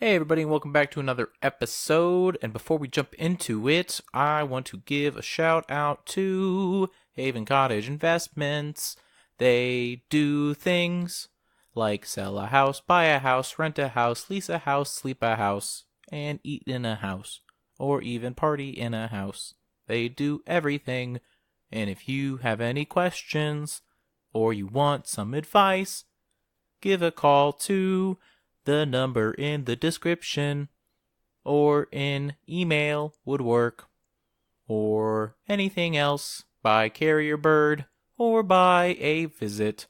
Hey everybody, and welcome back to another episode. And before we jump into it, I want to give a shout out to Haven Cottage Investments. They do things like sell a house, buy a house, rent a house, lease a house, sleep a house, and eat in a house, or even party in a house. They do everything. And if you have any questions or you want some advice, give a call to the number in the description, or in email would work, or anything else by carrier bird, or by a visit.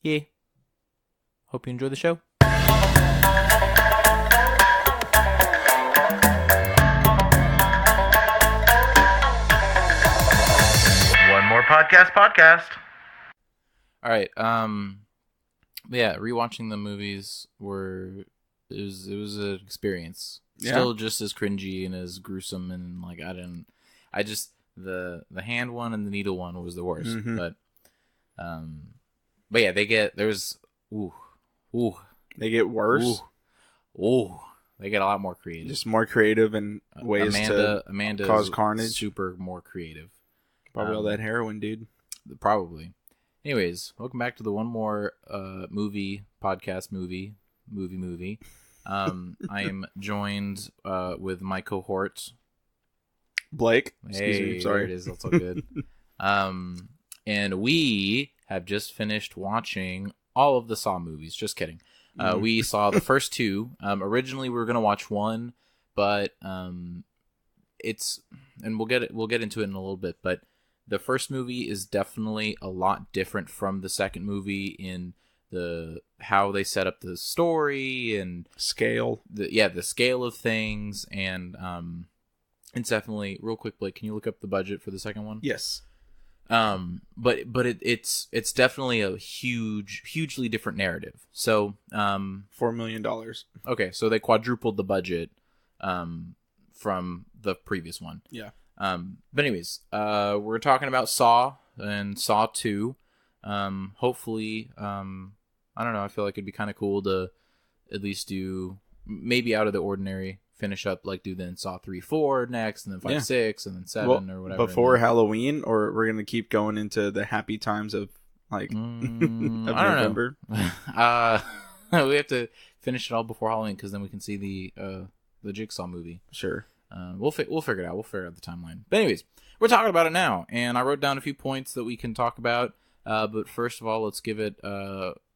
Yeah. Hope you enjoy the show. One more podcast. All right. Yeah, rewatching the movies it was an experience. Yeah. Still just as cringy and as gruesome, and like the hand one and the needle one was the worst. Mm-hmm. But yeah, they get they get worse. They get a lot more creative. Just more creative and ways Amanda cause carnage. Super more creative. Probably all that heroin, dude. Probably. Anyways, welcome back to the one more movie. I am joined with my cohort, Blake. Excuse me, sorry. There it is. That's all good. And we have just finished watching all of the Saw movies. Just kidding. We saw the first two. Originally, we were gonna watch one, but it's and we'll get into it in a little bit, but. The first movie is definitely a lot different from the second movie in the how they set up the story and scale. The scale of things, and it's definitely real quick. Blake, can you look up the budget for the second one? Yes. But it's definitely a hugely different narrative. So $4 million. Okay, so they quadrupled the budget from the previous one. Yeah. But anyways, we're talking about Saw and Saw 2. Hopefully, I don't know, I feel like it'd be kind of cool to at least do maybe out of the ordinary, finish up, like do then Saw 3, 4 next, and then 5, 6, and then 7 or whatever. Before Halloween, or we're going to keep going into the happy times of like of November? We have to finish it all before Halloween, because then we can see the Jigsaw movie. Sure. We'll figure it out. We'll figure out the timeline. But anyways, we're talking about it now, and I wrote down a few points that we can talk about. But first of all, let's give it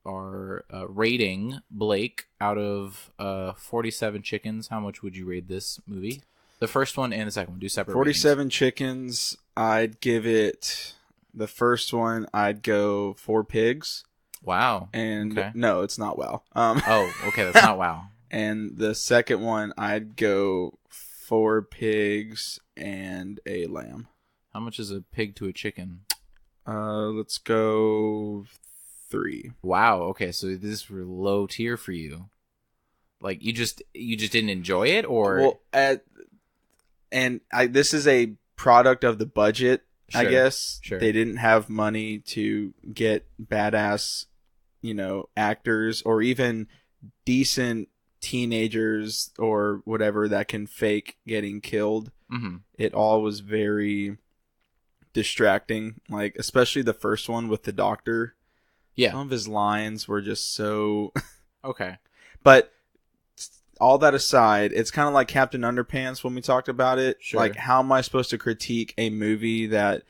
our rating. Blake, out of 47 chickens, how much would you rate this movie? The first one and the second one. Do separate 47 ratings. chickens. I'd give it the first one. I'd go 4 pigs. Wow. And okay. No, it's not wow. Oh, okay, that's not wow. And the second one, I'd go 4 pigs and a lamb. How much is a pig to a chicken? Let's go 3. Wow. Okay, so this was low tier for you. Like you just didn't enjoy it, or this is a product of the budget. Sure, I guess they didn't have money to get badass, actors or even decent teenagers or whatever that can fake getting killed. Mm-hmm. It all was very distracting, like especially the first one with the doctor. Yeah, some of his lines were just so okay. But all that aside, it's kind of like Captain Underpants when we talked about it. Sure. Like, how am I supposed to critique a movie that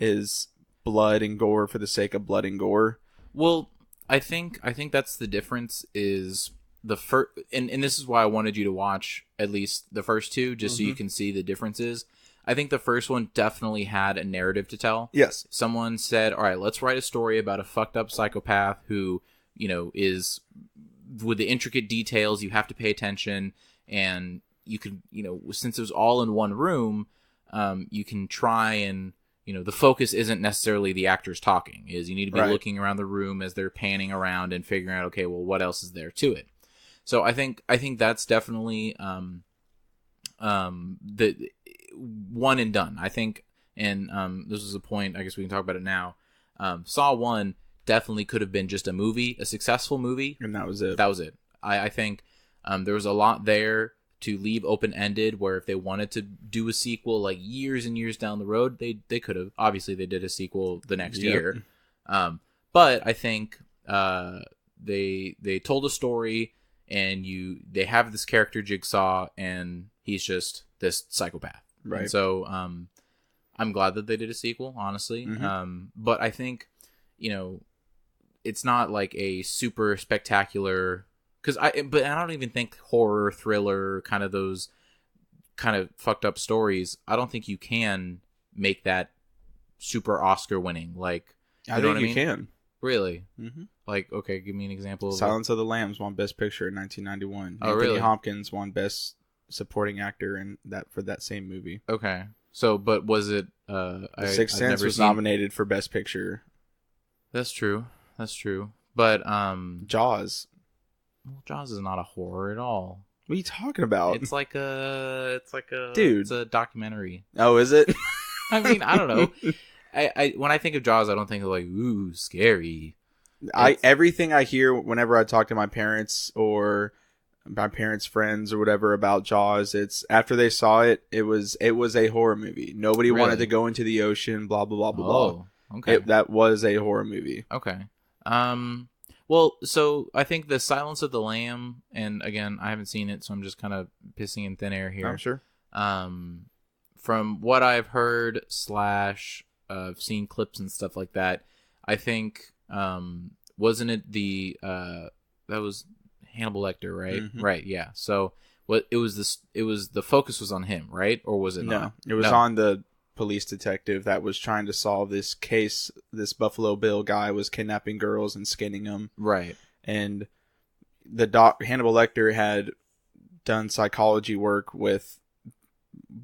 is blood and gore for the sake of blood and gore? Well, I think that's the difference. Is the first, and this is why I wanted you to watch at least the first two, just so you can see the differences. I think the first one definitely had a narrative to tell. Yes. Someone said, all right, let's write a story about a fucked up psychopath who, is with the intricate details. You have to pay attention, and you can, since it was all in one room, you can try and, the focus isn't necessarily the actors talking. Is you need to be looking around the room as they're panning around and figuring out, okay, well, what else is there to it? So I think that's definitely the one and done. I think, and this is a point, I guess we can talk about it now. Saw 1 definitely could have been just a movie, a successful movie. And that was it. That was it. I think There was a lot there to leave open-ended, where if they wanted to do a sequel like years and years down the road, they could have. Obviously, they did a sequel the next year. But I think they told a story, and they have this character Jigsaw, and he's just this psychopath. Right. And so I'm glad that they did a sequel, honestly. But I think, it's not like a super spectacular, but I don't even think horror, thriller, kind of those kind of fucked up stories, I don't think you can make that super Oscar winning. Like, I think you can. Really? Mm-hmm. Like, okay, give me an example. Silence of the Lambs won Best Picture in 1991. Oh, Anthony really? Hopkins won Best Supporting Actor for that same movie. Okay. So, but was it... The Sixth Sense was nominated for Best Picture. That's true. But, Jaws. Well, Jaws is not a horror at all. What are you talking about? It's like a... Dude. It's a documentary. Oh, is it? I mean, I don't know. I when I think of Jaws, I don't think of like, ooh, scary. Everything I hear whenever I talk to my parents or my parents' friends or whatever about Jaws, it's after they saw it, it was a horror movie. Nobody wanted to go into the ocean, blah blah blah blah blah. Okay. That was a horror movie. Okay. Well, so I think the Silence of the Lamb, and again, I haven't seen it, so I'm just kind of pissing in thin air here. I'm sure. From what I've heard / I've seen clips and stuff like that, I think wasn't it that was Hannibal Lecter, right? Mm-hmm. Right, yeah. So the focus was on him, right? Or was it not? No, it was on the police detective that was trying to solve this case. This Buffalo Bill guy was kidnapping girls and skinning them. Right. And Hannibal Lecter had done psychology work with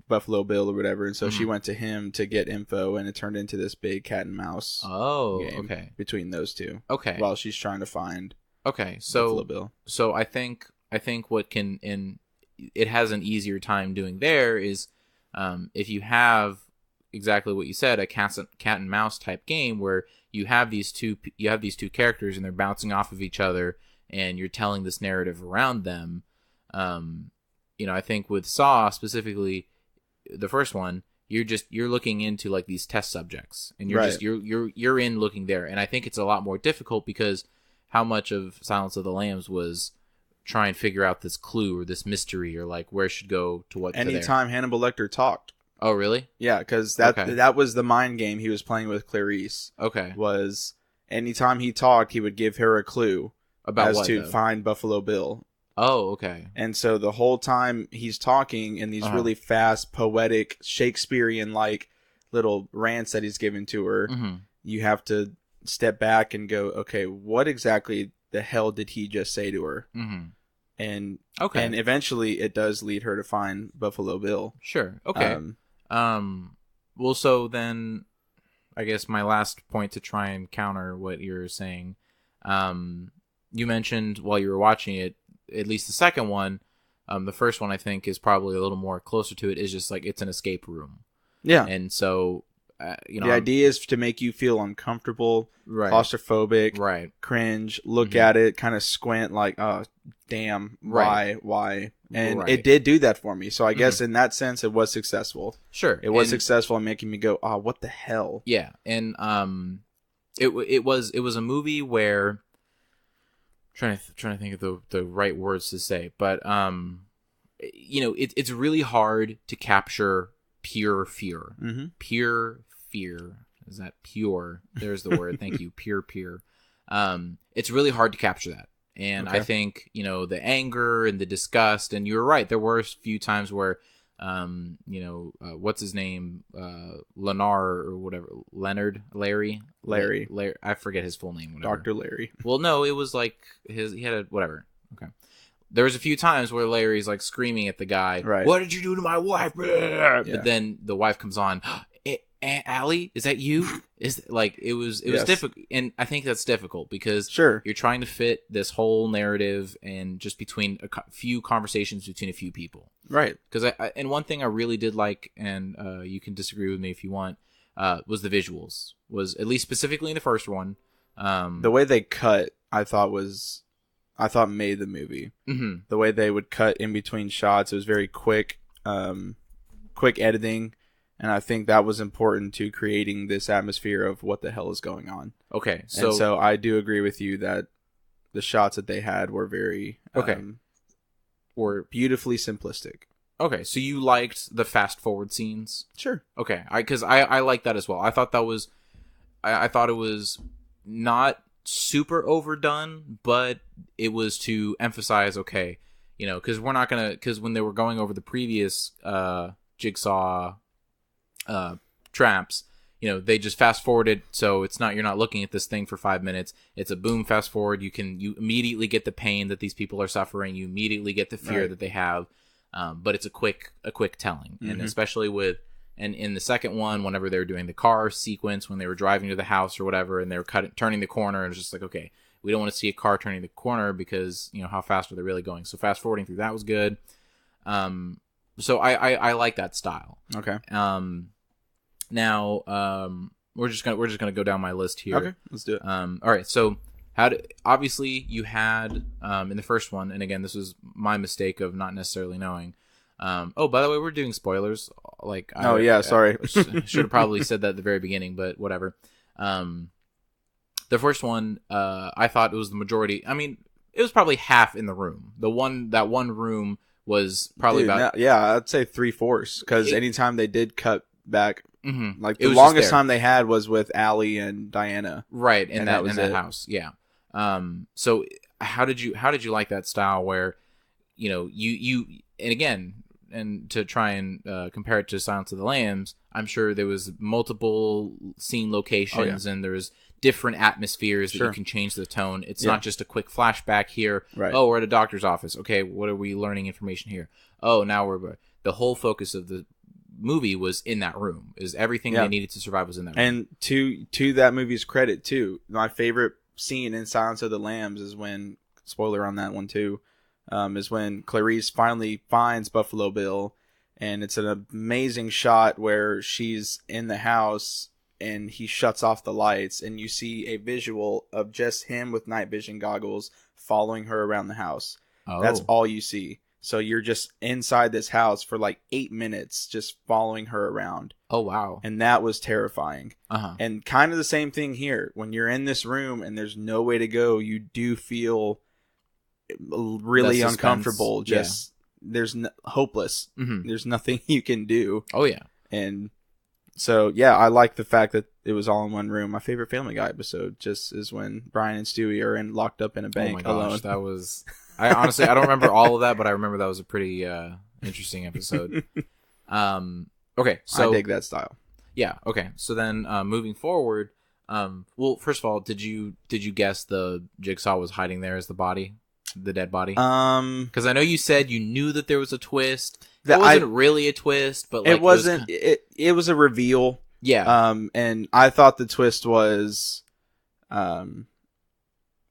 Buffalo Bill or whatever, and so she went to him to get info, and it turned into this big cat and mouse game between those two. Okay. While she's trying to find Buffalo Bill. So I think what it has an easier time doing there is if you have exactly what you said, a cat and mouse type game where you have these two characters and they're bouncing off of each other and you're telling this narrative around them. I think with Saw specifically, the first one, you're looking into like these test subjects, and you're in looking there, and I think it's a lot more difficult because how much of Silence of the Lambs was try and figure out this clue or this mystery or like where it should go to what. Anytime Hannibal Lecter talked. Oh, really? Yeah, because that was the mind game he was playing with Clarice. Okay. Was anytime he talked, he would give her a clue about find Buffalo Bill. Oh, okay. And so the whole time he's talking in these really fast, poetic, Shakespearean-like little rants that he's giving to her, you have to step back and go, okay, what exactly the hell did he just say to her? And eventually it does lead her to find Buffalo Bill. Sure. Okay. Well, so then I guess my last point to try and counter what you're saying, you mentioned while you were watching it, at least the second one, the first one I think is probably a little more closer to it, is just like it's an escape room. Yeah. And so, the idea is to make you feel uncomfortable, claustrophobic, cringe, look at it, kind of squint like, oh, damn, why? And it did do that for me. So I guess in that sense, it was successful. Sure. It was successful in making me go, oh, what the hell? Yeah. And it was a movie where... Trying to think of the right words to say, but it's really hard to capture pure fear. Pure fear, is that pure? There's the word. Thank you. Pure. It's really hard to capture that, and I think the anger and the disgust. And you're right. There were a few times where, what's his name, Lenar or whatever, Larry. I forget his full name. Whatever. Dr. Larry. Well, no, it was like he had a whatever. Okay. There was a few times where Larry's like screaming at the guy, "What did you do to my wife?" Yeah. But then the wife comes on, Aunt Allie, is that you? Is like it was difficult, and I think that's difficult because you're trying to fit this whole narrative and just between a few conversations between a few people, right? Because and one thing I really did like, and you can disagree with me if you want, was the visuals. Was at least specifically in the first one, the way they cut, I thought was I thought made the movie. Mm-hmm. The way they would cut in between shots, it was very quick, quick editing, and I think that was important to creating this atmosphere of what the hell is going on. Okay, And so I do agree with you that the shots that they had were very were beautifully simplistic. Okay, so you liked the fast forward scenes? Sure. Okay, because I like that as well. I thought that was, I thought it was not super overdone, but it was to emphasize, okay, you know, because we're not gonna, because when they were going over the previous Jigsaw traps, you know, they just fast forwarded, so it's not, you're not looking at this thing for 5 minutes. It's a boom fast forward. You immediately get the pain that these people are suffering. You immediately get the fear that they have. But it's a quick telling, and especially with, and in the second one, whenever they were doing the car sequence, when they were driving to the house or whatever, and they were turning the corner, and it's just like, okay, we don't want to see a car turning the corner because, you know, how fast are they really going? So fast forwarding through that was good. So I like that style. Okay. Now we're just gonna go down my list here. Okay, let's do it. All right, so. Obviously you had in the first one, and again, this was my mistake of not necessarily knowing. Oh, by the way, we're doing spoilers. Like, sorry. I should have probably said that at the very beginning, but whatever. The first one, I thought it was the majority. I mean, it was probably half in the room. That one room was probably I'd say 3/4, because anytime they did cut back. Mm-hmm. Like the longest time they had was with Allie and Diana, right? In that house, yeah. So how did you like that style where, you know, you and again, and to try and compare it to Silence of the Lambs, I'm sure there was multiple scene locations and there's different atmospheres that you can change the tone. It's not just a quick flashback here. Right. Oh, we're at a doctor's office. Okay, what are we learning information here? Oh, now the whole focus of the movie was in that room. Is everything they needed to survive was in that room. And to that movie's credit too, my favorite scene in Silence of the Lambs is when, spoiler on that one too, is when Clarice finally finds Buffalo Bill, and it's an amazing shot where she's in the house and he shuts off the lights, and you see a visual of just him with night vision goggles following her around the house. That's all you see. So you're just inside this house for like 8 minutes, just following her around. Oh, wow. And that was terrifying. Uh-huh. And kind of the same thing here. When you're in this room and there's no way to go, you do feel really uncomfortable. Just there's hopeless. Mm-hmm. There's nothing you can do. Oh, yeah. And so, yeah, I like the fact that it was all in one room. My favorite Family Guy episode just is when Brian and Stewie are locked up in a bank alone. That was... I honestly, I don't remember all of that, but I remember that was a pretty interesting episode. Okay, so I dig that style. Yeah. Okay. So then, moving forward, well, first of all, did you guess the Jigsaw was hiding there as the body, the dead body? Because I know you said you knew that there was a twist. It wasn't really a twist, but like, it wasn't. It was a reveal. Yeah. And I thought the twist was,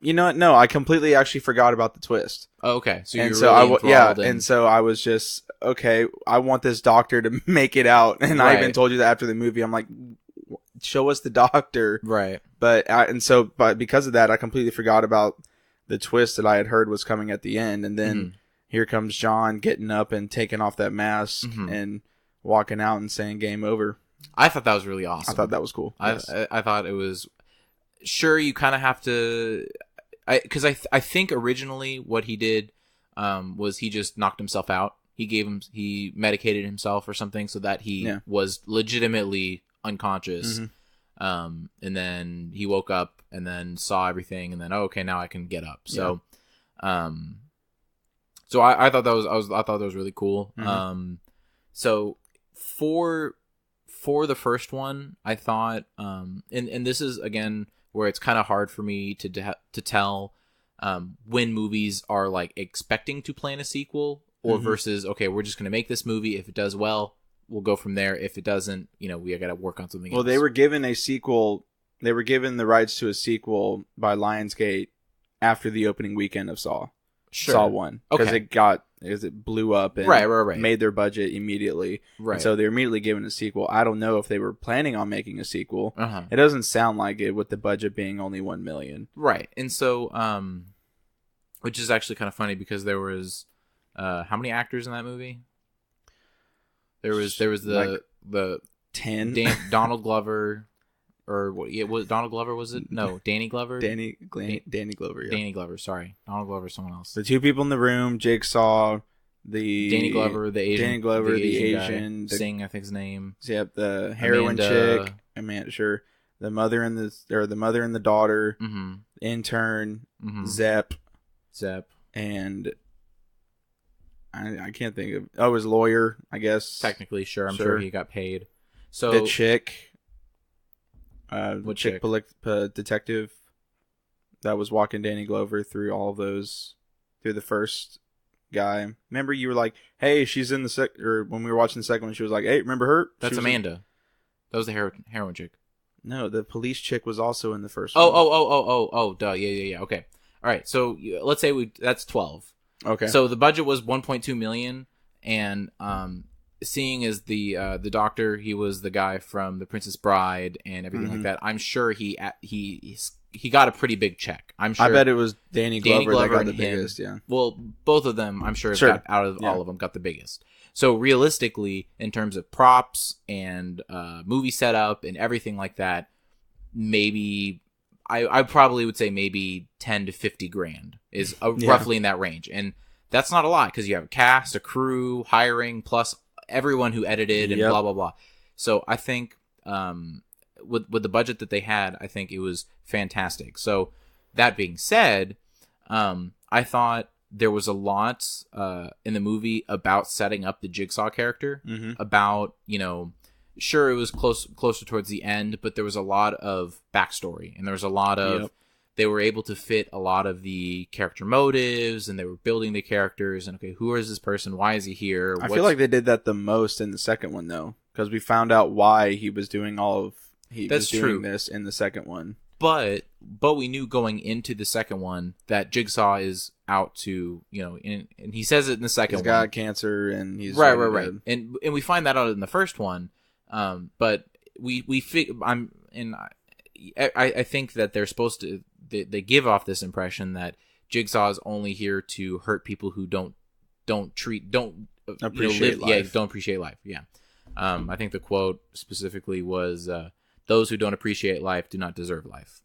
you know what? No, I completely actually forgot about the twist. Oh, okay. So and so and so I was just, okay, I want this doctor to make it out. And I even told you that after the movie. I'm like, show us the doctor. Right. But because of that, I completely forgot about the twist that I had heard was coming at the end. And then here comes John getting up and taking off that mask and walking out and saying game over. I thought that was really awesome. I thought that was cool. Yes. I thought it was, sure, you kind of have to, because I think originally what he did was he just knocked himself out. He medicated himself or something so that he was legitimately unconscious. And then he woke up and then saw everything and then, okay, now I can get up. So, so I thought that was really cool. So for the first one, I thought, and this is again where it's kind of hard for me to tell when movies are like expecting to plan a sequel or versus, okay, we're just going to make this movie. If it does well, we'll go from there. If it doesn't, you know, we got to work on something else. Well, they were given a sequel. They were given the rights to a sequel by Lionsgate after the opening weekend of Saw. Sure. Saw 1. Because it blew up and made their budget immediately. Right. And so they were immediately given a sequel. I don't know if they were planning on making a sequel. It doesn't sound like it with the budget being only $1 million. Right. And so which is actually kind of funny because there was how many actors in that movie? There was the 10. Donald Glover, or what? Yeah, was Donald Glover? Was it? No, Danny Glover. Danny Glover. Yeah. Danny Glover. Sorry, Donald Glover. Someone else. The 2 people in the room: Jigsaw, Danny Glover, the Asian. Danny Glover, the Asian. Guy. Singh, I think his name. Yep, the heroin chick. Amanda, sure. The mother and the daughter. Mm-hmm. Intern. Mm-hmm. Zep. And I can't think of. Oh, his lawyer, I guess. Technically, sure. I'm sure he got paid. So the chick. What chick? Detective that was walking Danny Glover through all of those, through the first guy. Remember, you were like, "Hey, she's in the or when we were watching the second one, she was like, "Hey, remember her?" That's Amanda. That was the heroin chick. No, the police chick was also in the first one. Oh, duh. Yeah. Okay. All right. So let's say that's 12. Okay. So the budget was 1.2 million, and seeing as the doctor, he was the guy from The Princess Bride and everything like that. I'm sure he got a pretty big check. I'm sure. I bet it was Danny Glover that got the biggest. Yeah. Well, both of them, I'm sure, got out of all of them, got the biggest. So realistically, in terms of props and movie setup and everything like that, maybe I probably would say maybe 10 to 50 grand is roughly in that range. And that's not a lot because you have a cast, a crew, hiring, plus everyone who edited and blah, blah, blah. So I think with the budget that they had, I think it was fantastic. So that being said, I thought there was a lot in the movie about setting up the Jigsaw character, about, sure, it was closer towards the end, but there was a lot of backstory, and there was a lot of they were able to fit a lot of the character motives, and they were building the characters, and okay, who is this person? Why is he here? I feel like they did that the most in the second one, though, because we found out why he was doing doing this in the second one. But we knew going into the second one that Jigsaw is out to, and he says it in the second one. He's got cancer, and he's right. And we find that out in the first one. But I think that they're supposed to. They give off this impression that Jigsaw is only here to hurt people who don't appreciate life. Yeah, don't appreciate life. Yeah. I think the quote specifically was, "Those who don't appreciate life do not deserve life."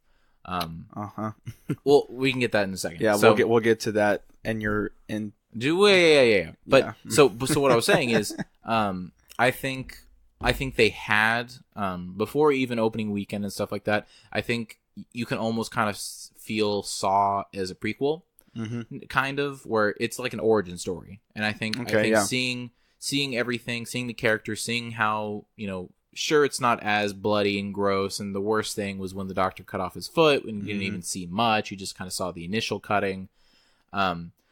Well, we can get that in a second. Yeah, so, we'll get to that. And you're in. Yeah. But so what I was saying is, I think they had before even opening weekend and stuff like that. I think you can almost kind of feel Saw as a prequel, kind of, where it's like an origin story. And I think seeing everything, seeing the characters, seeing how sure, it's not as bloody and gross, and the worst thing was when the doctor cut off his foot, and you didn't even see much. You just kind of saw the initial cutting.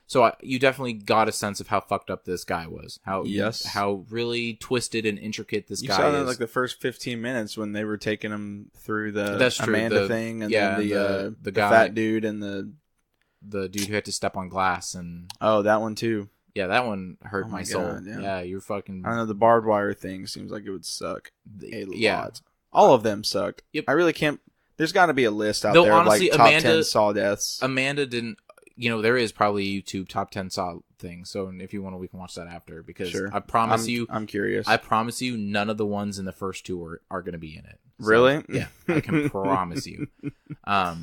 So you definitely got a sense of how fucked up this guy was. How really twisted and intricate this guy is. You saw that like the first 15 minutes when they were taking him through the Amanda thing, and then the guy, fat dude, and the dude who had to step on glass, and that one too. Yeah, that one hurt my soul. Yeah, you're fucking. I don't know, the barbed wire thing seems like it would suck a lot. All of them sucked. Yep. I really can't. There's got to be a list out there honestly, of like top 10 Saw deaths. Amanda didn't. There is probably a YouTube top 10 Saw thing. So if you want to, we can watch that after, because I promise I'm curious. I promise you, none of the ones in the first two are going to be in it. So, really? Yeah, I can promise you. But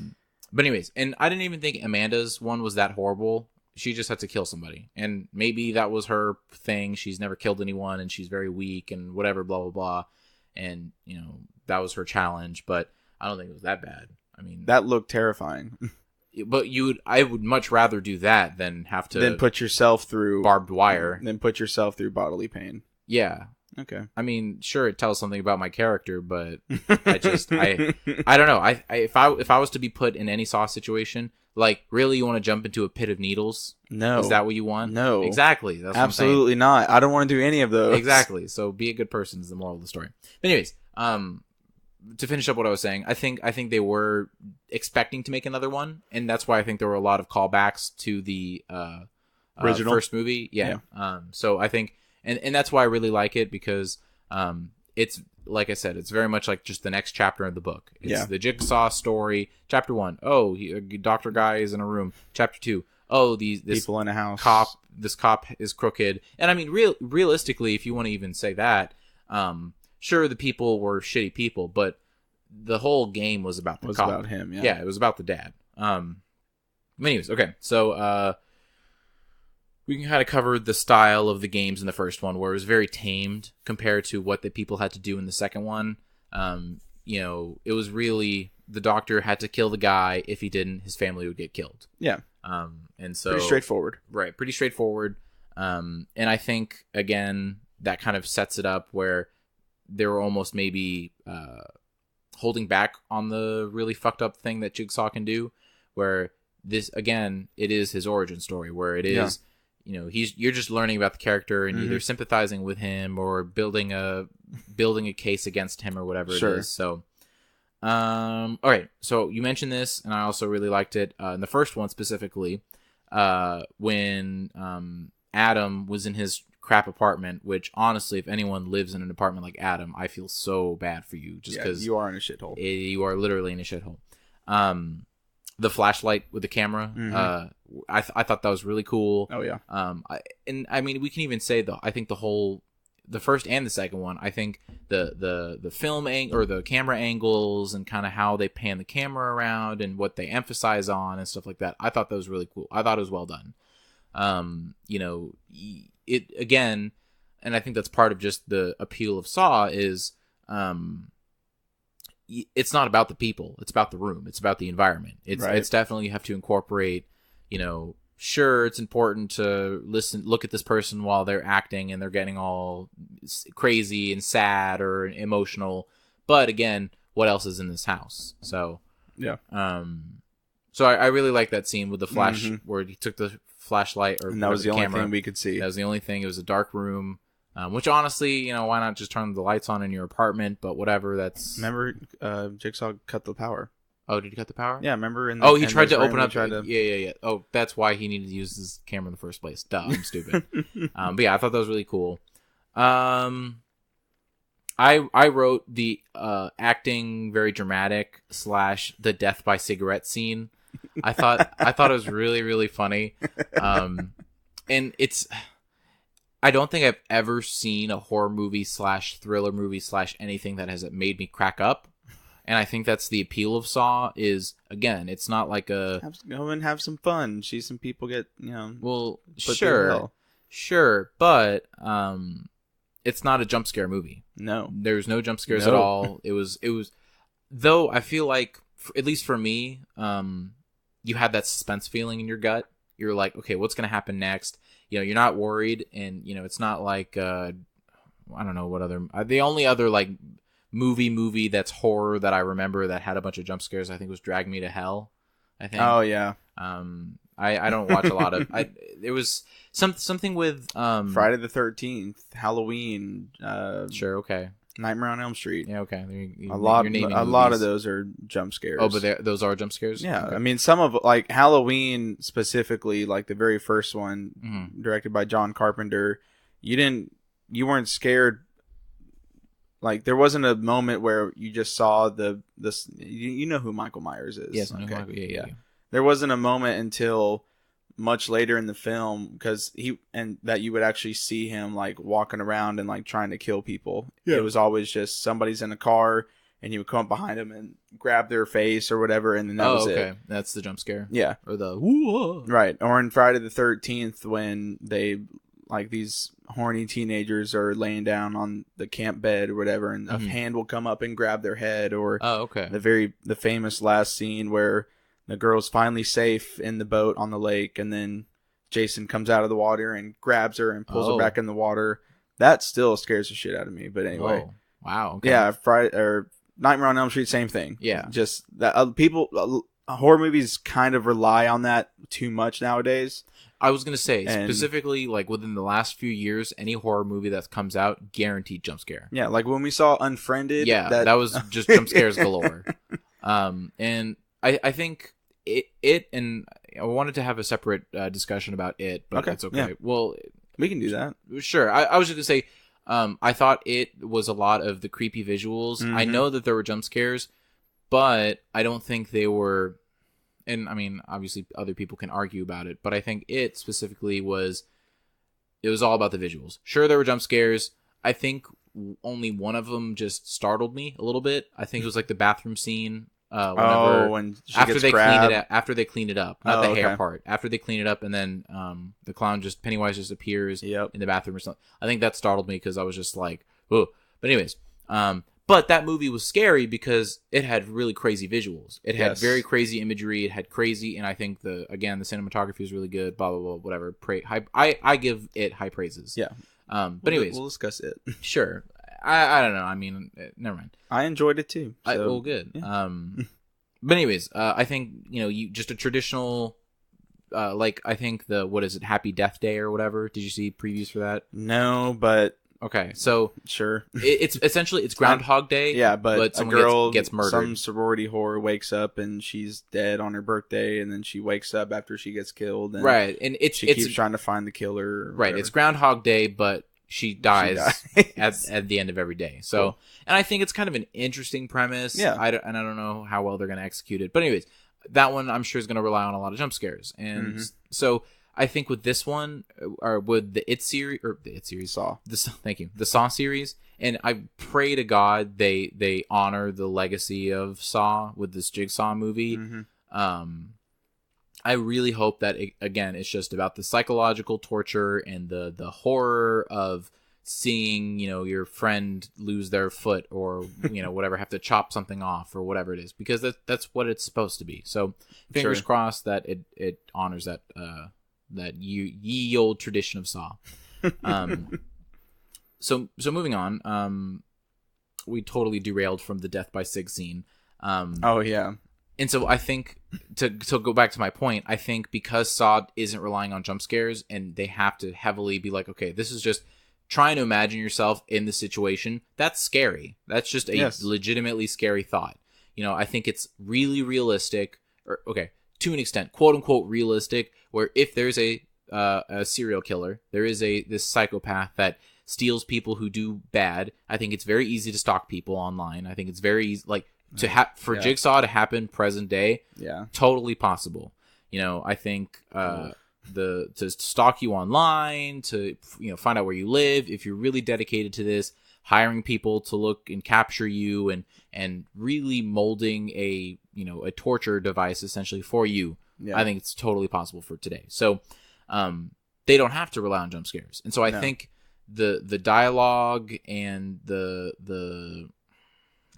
anyways, and I didn't even think Amanda's one was that horrible. She just had to kill somebody, and maybe that was her thing. She's never killed anyone, and she's very weak, and whatever, blah blah blah. And that was her challenge. But I don't think it was that bad. I mean, that looked terrifying. But I would much rather do that than have to then put yourself through barbed wire. Then put yourself through bodily pain. Yeah. Okay. I mean, sure, it tells something about my character, but I don't know. If I was to be put in any Saw situation, like, really, you want to jump into a pit of needles? No. Is that what you want? No. Exactly. That's absolutely not. I don't want to do any of those. Exactly. So be a good person is the moral of the story. But anyways, to finish up what I was saying, I think they were expecting to make another one, and that's why I think there were a lot of callbacks to the original first movie. Yeah. So I think, and that's why I really like it, because it's, like I said, it's very much like just the next chapter of the book. It's the Jigsaw story. Chapter 1, Dr. Guy is in a room. Chapter 2, oh, this people in a house. This cop is crooked. And I mean, realistically, if you want to even say that, sure, the people were shitty people, but the whole game was about the cop. About him, yeah. Yeah, it was about the dad. Anyways, okay, so we can kind of cover the style of the games in the first one, where it was very tamed compared to what the people had to do in the second one. It was really the doctor had to kill the guy. If he didn't, his family would get killed. Yeah. And so pretty straightforward. Right, pretty straightforward. And I think, again, that kind of sets it up where they were almost maybe holding back on the really fucked up thing that Jigsaw can do, where this, again, it is his origin story, where it is, you're just learning about the character and either sympathizing with him or building a case against him or whatever it is. So, all right. So you mentioned this, and I also really liked it in the first one specifically, when Adam was in his crap apartment. Which honestly, if anyone lives in an apartment like Adam, I feel so bad for you, just because you are in a shithole. You are literally in a shithole. The flashlight with the camera, I thought that was really cool. Oh yeah. I mean, we can even say though, I think the first and the second one, I think the film or the camera angles and kind of how they pan the camera around and what they emphasize on and stuff like that, I thought that was really cool. I thought it was well done. It again, and I think that's part of just the appeal of Saw is, it's not about the people, it's about the room, it's about the environment. It's definitely, you have to incorporate, sure, it's important to look at this person while they're acting and they're getting all crazy and sad or emotional, but again, what else is in this house? So yeah. So I really like that scene with the flash where he took the flashlight, and that was the only thing we could see. That was the only thing. It was a dark room. Which honestly, why not just turn the lights on in your apartment? But whatever. Remember, Jigsaw cut the power. Oh, did he cut the power? Yeah, remember? He tried to open up. Yeah. Oh, that's why he needed to use his camera in the first place. Duh, I'm stupid. But yeah, I thought that was really cool. I wrote the acting very dramatic / the death by cigarette scene. I thought it was really, really funny. And it's. I don't think I've ever seen a horror movie / thriller movie / anything that has made me crack up. And I think that's the appeal of Saw is, again, it's not like go and have some fun. See some people get, well, sure. But, it's not a jump scare movie. No. There's no jump scares at all. It was, though I feel like, at least for me, you had that suspense feeling in your gut. You're like, okay, what's going to happen next? You're not worried, and it's not like I don't know what other the only other like movie that's horror that I remember that had a bunch of jump scares, I think, was Drag Me to Hell. I think. Oh yeah. I don't watch a lot of. It was something with Friday the 13th, Halloween. Sure. Okay. Nightmare on Elm Street. Yeah. Okay. A lot of those are jump scares. Oh, but those are jump scares. Yeah. Okay. I mean, some of like Halloween specifically, like the very first one, directed by John Carpenter. You weren't scared. Like there wasn't a moment where you just saw this. You know who Michael Myers is. Yes. Okay. Michael, yeah. There wasn't a moment until much later in the film because that you would actually see him like walking around and like trying to kill people. Yeah. It was always just somebody's in a car and he would come up behind them and grab their face or whatever, and then that was it. That's the jump scare. Yeah. Or the whoa. Right. Or in Friday the 13th when they like these horny teenagers are laying down on the camp bed or whatever, and a hand will come up and grab their head. Or the famous last scene where the girl's finally safe in the boat on the lake, and then Jason comes out of the water and grabs her and pulls her back in the water. That still scares the shit out of me. But anyway. Whoa. Wow. Okay. Yeah, Friday or Nightmare on Elm Street, same thing. Yeah. Just that horror movies kind of rely on that too much nowadays. I was going to say, specifically, like, within the last few years, any horror movie that comes out, guaranteed jump scare. Yeah, like when we saw Unfriended. Yeah, that was just jump scares galore. And I think it and I wanted to have a separate discussion about it, but it's okay. Yeah. Well, we can do that. Sure. I was just going to say, I thought it was a lot of the creepy visuals. I know that there were jump scares, but I don't think they were... and I mean, obviously other people can argue about it, but I think it specifically was all about the visuals. Sure, there were jump scares. I think only one of them just startled me a little bit. I think it was like the bathroom scene. When she gets grabbed. After they clean it up, not the hair okay. part. After they clean it up, and then the clown Pennywise just appears Yep. in the bathroom or something. I think that startled me because I was just like, "Whoa!" But anyways, but that movie was scary because it had really crazy visuals. It had very crazy imagery. It had crazy, and I think the cinematography is really good. Blah blah blah. Whatever. I give it high praises. Yeah. But anyways, we'll discuss it. Sure. I don't know. I mean, never mind. I enjoyed it too. So, good. Yeah. But anyways, I think you just a traditional, I think what is it, Happy Death Day or whatever? Did you see previews for that? No, but okay, so sure. It's essentially Groundhog Day. Yeah, but someone a girl gets murdered. Some sorority whore wakes up and she's dead on her birthday, and then she wakes up after she gets killed. And right, and she keeps trying to find the killer. Or right, whatever. It's Groundhog Day, but she dies at the end of every day. So, cool. And I think it's kind of an interesting premise. Yeah. I don't know how well they're going to execute it. But anyways, that one I'm sure is going to rely on a lot of jump scares. And so I think with this one, or with the Saw. Thank you. The Saw series. And I pray to God they honor the legacy of Saw with this Jigsaw movie. I really hope that it's just about the psychological torture and the horror of seeing, your friend lose their foot or, whatever, have to chop something off or whatever it is, because that's what it's supposed to be. So fingers crossed that it honors that ye old tradition of Saw. So moving on, we totally derailed from the death by Sig scene. Oh yeah. And so I think, to go back to my point, I think because Saw isn't relying on jump scares and they have to heavily be like, okay, this is just trying to imagine yourself in the situation, that's scary. That's just a legitimately scary thought. I think it's really realistic, to an extent, quote unquote realistic, where if there's a serial killer, there is this psychopath that steals people who do bad, I think it's very easy to stalk people online. I think it's very easy, for Jigsaw to happen present day, totally possible. I think to stalk you online, to find out where you live, if you're really dedicated to this, hiring people to look and capture you and really molding a torture device essentially for you. I think it's totally possible for today. So they don't have to rely on jump scares. And so I think the dialogue and the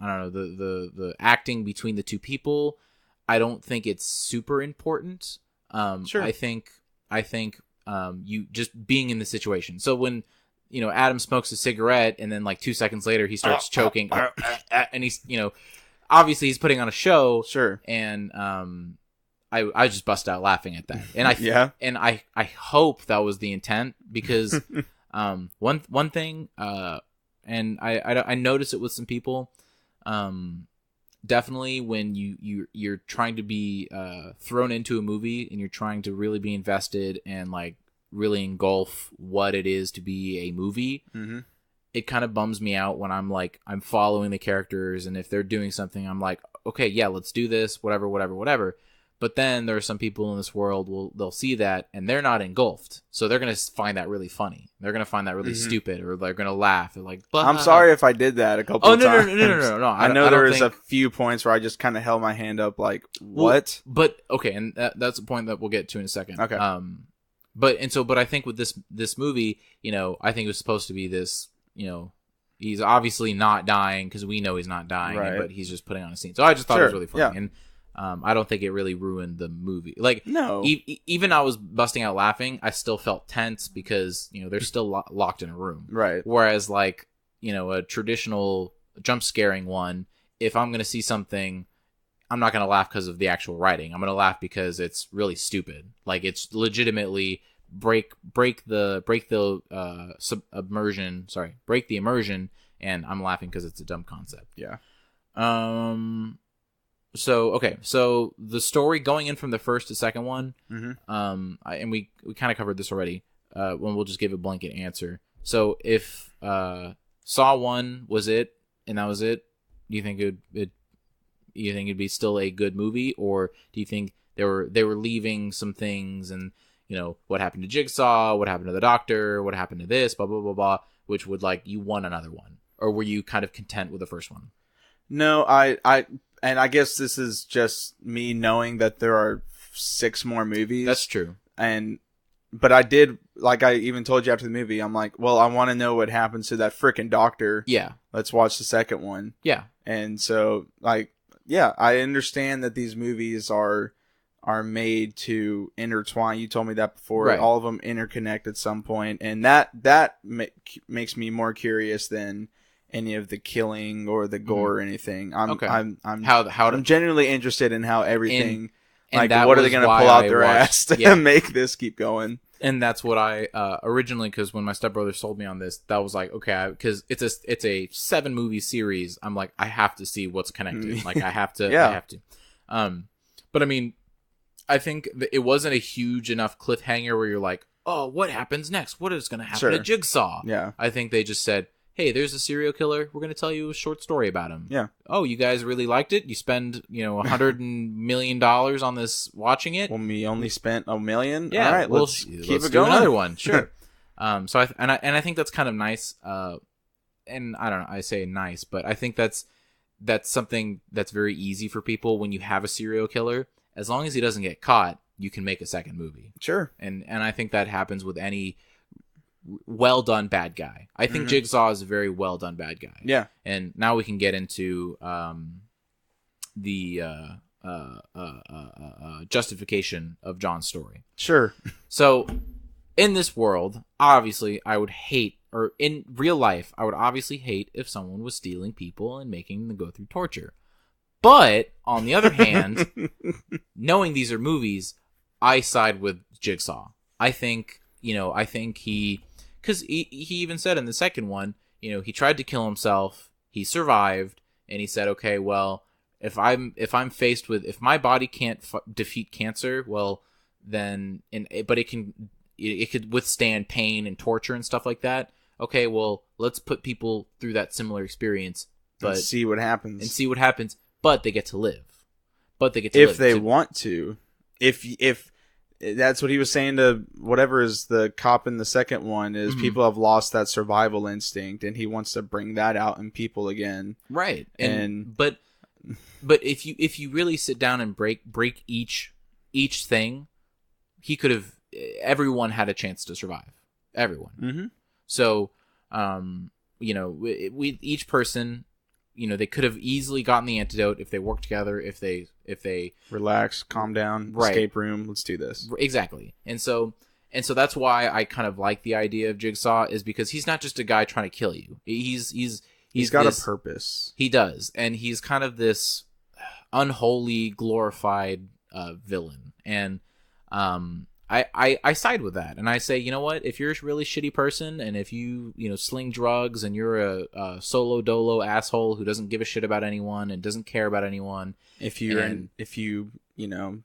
I don't know, the acting between the two people, I don't think it's super important. I think you just being in the situation. So when Adam smokes a cigarette and then 2 seconds later he starts choking and he's obviously he's putting on a show. Sure. And I just bust out laughing at that. And I hope that was the intent, because one thing and I noticed it with some people. Definitely when you're trying to be thrown into a movie and you're trying to really be invested and really engulf what it is to be a movie, it kind of bums me out when I'm following the characters, and if they're doing something I'm like, okay, yeah, let's do this, whatever. But then there are some people in this world they'll see that and they're not engulfed, so they're gonna find that really funny. They're gonna find that really stupid, or they're gonna laugh. They're like, blah. I'm sorry if I did that a couple of times. No. I know there was a few points where I just kind of held my hand up, like, what? But okay, and that's a point that we'll get to in a second. Okay. But I think with this movie, I think it was supposed to be this, he's obviously not dying because we know he's not dying, right, but he's just putting on a scene. So I just thought it was really funny. Yeah. And I don't think it really ruined the movie. No. Even I was busting out laughing, I still felt tense because, they're still locked in a room. Right. Whereas a traditional jump scaring one, if I'm going to see something, I'm not going to laugh because of the actual writing. I'm going to laugh because it's really stupid. It's legitimately break the immersion, and I'm laughing because it's a dumb concept. Yeah. So the story going in from the first to second one, and we kind of covered this already. When we'll just give a blanket answer. So if Saw 1 was it, and that was it, do you think it'd be still a good movie, or do you think they were leaving some things, and what happened to Jigsaw, what happened to the Doctor, what happened to this, blah blah blah blah, which would you want another one, or were you kind of content with the first one? No, and I guess this is just me knowing that there are 6 more movies. That's true. But I did, like I even told you after the movie, I'm like, well, I want to know what happens to that frickin' Doctor. Yeah. Let's watch the second one. Yeah. And so, I understand that these movies are made to intertwine. You told me that before. Right. All of them interconnect at some point, and that makes me more curious than any of the killing or the gore or anything. I'm genuinely interested in how everything. And what are they going to pull out their ass to make this keep going? And that's what I originally, because when my stepbrother sold me on this, that was like, okay, because it's a 7 movie series. I'm like, I have to see what's connected. Like I have to, I have to. But I mean, I think it wasn't a huge enough cliffhanger where you're like, oh, what happens next? What is going to happen to Jigsaw? Yeah. I think they just said, hey, there's a serial killer. We're going to tell you a short story about him. Yeah. Oh, you guys really liked it? You spend, $100 million on this watching it? Well, we only spent $1 million. Yeah. All right, let's keep do it going. Another one. Sure. So I think that's kind of nice. And I don't know, I say nice, but I think that's something that's very easy for people when you have a serial killer. As long as he doesn't get caught, you can make a second movie. Sure. And I think that happens with any well done bad guy. I think Jigsaw is a very well done bad guy. Yeah. And now we can get into the justification of John's story. Sure. So in this world, obviously I would hate, or in real life, I would obviously hate if someone was stealing people and making them go through torture. But on the other hand, knowing these are movies, I side with Jigsaw. I think he, because he even said in the second one, he tried to kill himself, he survived, and he said, okay, well, if I'm faced with, if my body can't defeat cancer, well, then, but it could withstand pain and torture and stuff like that. Okay, well, let's put people through that similar experience, but and see what happens. But they get to live. If they want to. If that's what he was saying to whatever is the cop in the second one, is people have lost that survival instinct, and he wants to bring that out in people again. Right. But if you really sit down and break each thing, he could have, everyone had a chance to survive. Everyone. Mm-hmm. So, with each person, they could have easily gotten the antidote if they worked together, if they relax, calm down, escape room, let's do this. Exactly. And so that's why I kind of like the idea of Jigsaw, is because he's not just a guy trying to kill you. He's got a purpose. He does. And he's kind of this unholy, glorified villain. And I side with that, and I say, you know what? If you're a really shitty person, and if you sling drugs, and you're a solo dolo asshole who doesn't give a shit about anyone and doesn't care about anyone, if you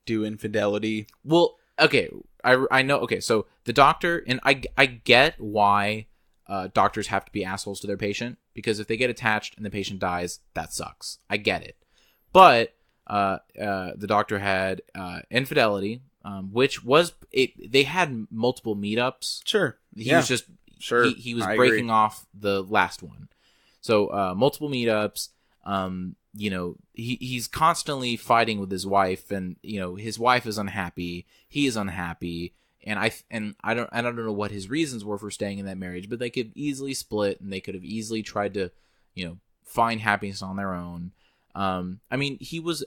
do infidelity, well, okay, I know. Okay, so the doctor, and I get why doctors have to be assholes to their patient, because if they get attached and the patient dies, that sucks. I get it, but the doctor had infidelity. Which was it? They had multiple meetups. Sure, he was just He was breaking off the last one. So multiple meetups. He's constantly fighting with his wife, and his wife is unhappy. He is unhappy, and I don't know what his reasons were for staying in that marriage, but they could easily split, and they could have easily tried to find happiness on their own. I mean, he was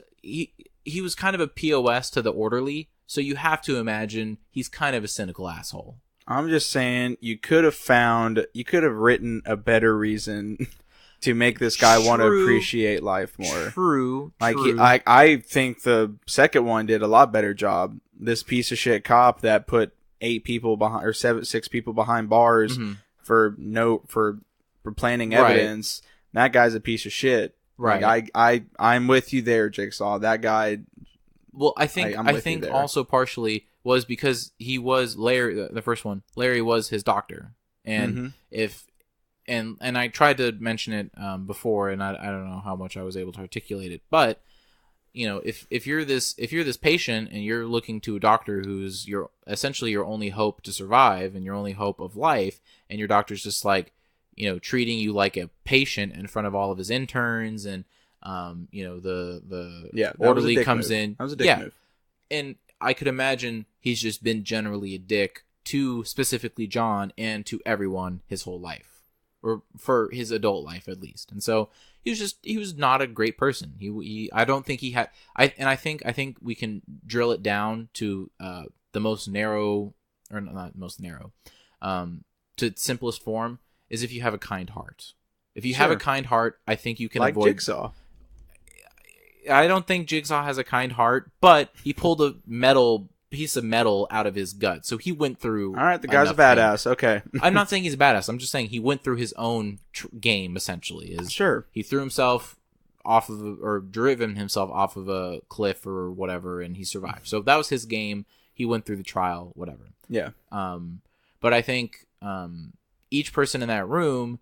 kind of a POS to the orderly. So you have to imagine he's kind of a cynical asshole. I'm just saying, you could have written a better reason to make this guy want to appreciate life more. True. I think the second one did a lot better job. This piece of shit cop that put 6 people behind bars for planting evidence. Right. That guy's a piece of shit. Right. I'm with you there, Jigsaw. That guy. Well, I think also partially was because he was Larry, the first one. Larry was his doctor, and and I tried to mention it before, and I don't know how much I was able to articulate it, but if you're this patient and you're looking to a doctor who's essentially your only hope to survive and your only hope of life, and your doctor's just like, treating you like a patient in front of all of his interns, and the orderly comes in. That was a dick move. And I could imagine he's just been generally a dick to specifically John and to everyone his whole life, or for his adult life at least. And so he was not a great person. I don't think he had. I think we can drill it down to the most narrow, or not most narrow, to its simplest form is if you have a kind heart. If you have a kind heart, I think you can avoid Jigsaw. I don't think Jigsaw has a kind heart, but he pulled a piece of metal out of his gut, so he went through. All right, the guy's a badass. Okay. I'm not saying he's a badass. I'm just saying he went through his own game. Essentially, sure. He threw himself off of or driven himself off of a cliff or whatever, and he survived. So that was his game. He went through the trial, whatever. Yeah. But I think each person in that room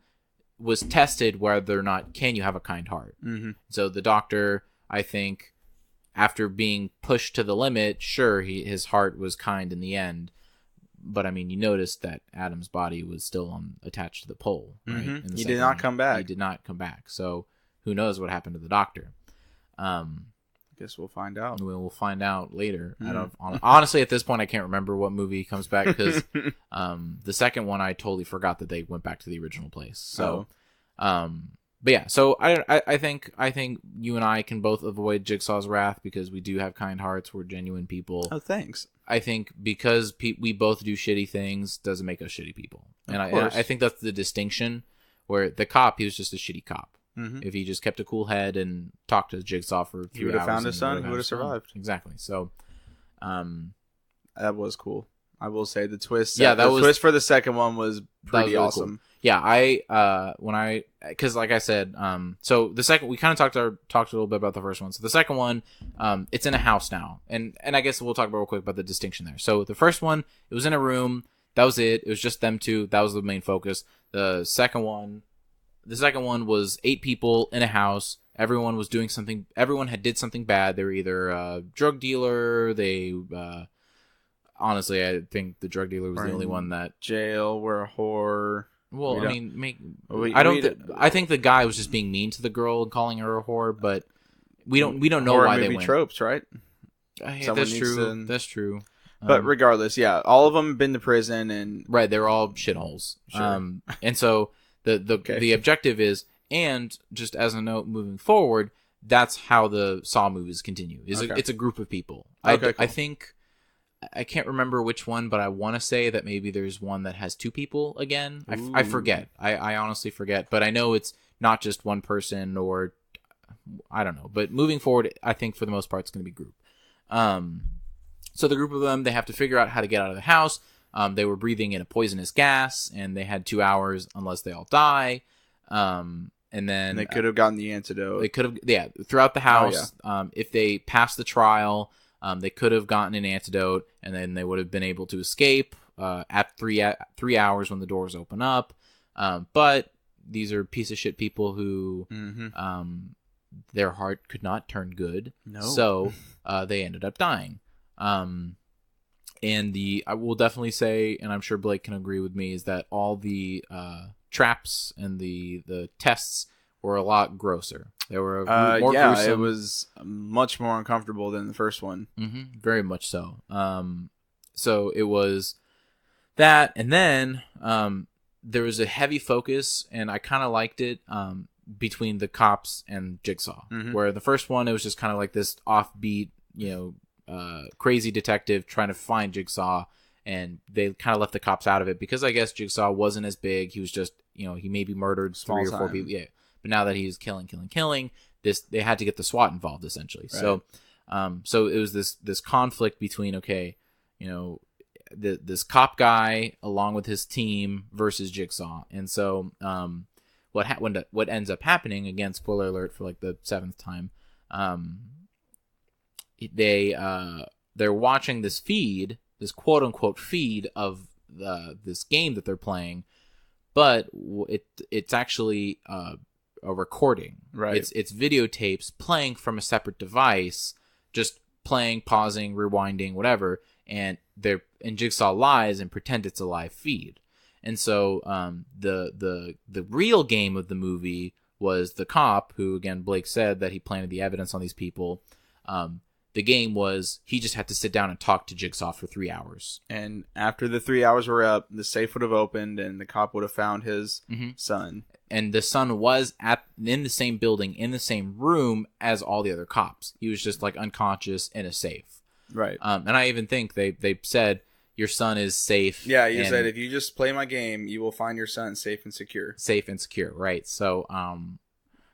was tested whether or not can you have a kind heart. Mm-hmm. So the doctor, I think, after being pushed to the limit, sure, his heart was kind in the end. But, I mean, you noticed that Adam's body was still attached to the pole. Right? Mm-hmm. He did not come back. He did not come back. So, who knows what happened to the doctor? Guess we'll find out. We'll find out later. Mm. Honestly, at this point, I can't remember what movie comes back, because the second one, I totally forgot that they went back to the original place. So, but yeah, so I think you and I can both avoid Jigsaw's wrath because we do have kind hearts. We're genuine people. Oh, thanks. I think because we both do shitty things doesn't make us shitty people. And I think that's the distinction, where the cop, he was just a shitty cop. Mm-hmm. If he just kept a cool head and talked to Jigsaw for 3 hours. He would have found his son, he would have survived. Exactly. So, that was cool. I will say the twist. Yeah, the twist for the second one was pretty really awesome. Cool. Yeah, because like I said, so the second, we kind of talked a little bit about the first one. So the second one, it's in a house now, and I guess we'll talk real quick about the distinction there. So the first one, it was in a room. That was it. It was just them two. That was the main focus. The second one was 8 people in a house. Everyone was doing something. Everyone had did something bad. They were either a drug dealer. Honestly, I think the drug dealer was the only one that jail. We're a whore. Well, I think the guy was just being mean to the girl and calling her a whore, but we don't know why they went. Tropes, right? That's true. That's true. But regardless, yeah, all of them have been to prison, and right, they're all shitholes. Sure. And so the objective is, and just as a note moving forward, that's how the Saw movies continue. It's a group of people. Okay, cool. I think. I can't remember which one, but I want to say that maybe there's one that has 2 people again. I forget. I honestly forget. But I know it's not just one person, or I don't know. But moving forward, I think for the most part, it's going to be group. So the group of them, they have to figure out how to get out of the house. They were breathing in a poisonous gas, and they had 2 hours unless they all die. And then they could have gotten the antidote. They could have, throughout the house. Oh, yeah. If they passed the trial, they could have gotten an antidote, and then they would have been able to escape at 3 hours when the doors open up. But these are piece of shit people who their heart could not turn good. No. So they ended up dying. And I will definitely say, and I'm sure Blake can agree with me, is that all the traps and the tests were a lot grosser. They were more gruesome. It was much more uncomfortable than the first one. Mm-hmm, very much so. So it was that, and then there was a heavy focus, and I kind of liked it, between the cops and Jigsaw. Mm-hmm. Where the first one, it was just kind of like this offbeat, crazy detective trying to find Jigsaw, and they kind of left the cops out of it because I guess Jigsaw wasn't as big. He was just, he maybe murdered 3 or 4 people. Yeah. But now that he's killing, they had to get the SWAT involved essentially. Right. So it was this conflict between, this cop guy along with his team versus Jigsaw. And so, what ends up happening, again, spoiler alert for like the 7th time, they're watching this feed, this quote unquote feed of this game that they're playing, but it's actually a recording. Right. It's videotapes playing from a separate device, just playing, pausing, rewinding, whatever. And Jigsaw lies and pretend it's a live feed. And so the real game of the movie was the cop, who, again, Blake said that he planted the evidence on these people. The game was he just had to sit down and talk to Jigsaw for 3 hours. And after the 3 hours were up, the safe would have opened and the cop would have found his son. And the son was in the same building, in the same room as all the other cops. He was just like unconscious in a safe. Right. And I even think they said your son is safe. Yeah, you said if you just play my game, you will find your son safe and secure. Safe and secure, right? So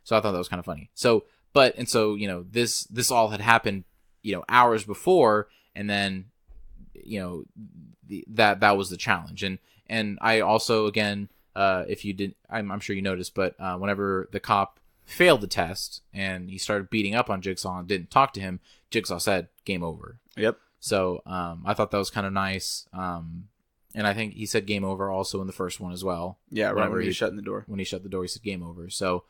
so I thought that was kind of funny. So this all had happened, hours before, and then that was the challenge. And I also, again, if you did, I'm sure you noticed, but whenever the cop failed the test and he started beating up on Jigsaw and didn't talk to him, Jigsaw said game over. Yep. So I thought that was kind of nice. And I think he said game over also in the first one as well. Yeah, right when he was shutting the door. When he shut the door, he said game over. So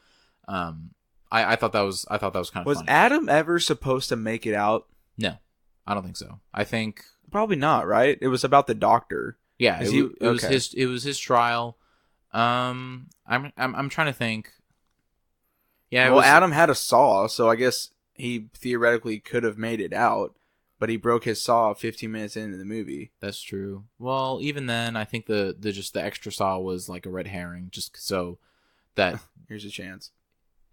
I thought that was kind of funny. Was Adam ever supposed to make it out? No, I don't think so. I think probably not. Right? It was about the doctor. Yeah, it was his trial. I'm trying to think. Yeah. Well, Adam had a saw, so I guess he theoretically could have made it out, but he broke his saw 15 minutes into the movie. That's true. Well, even then, I think the extra saw was like a red herring, just so that here's a chance.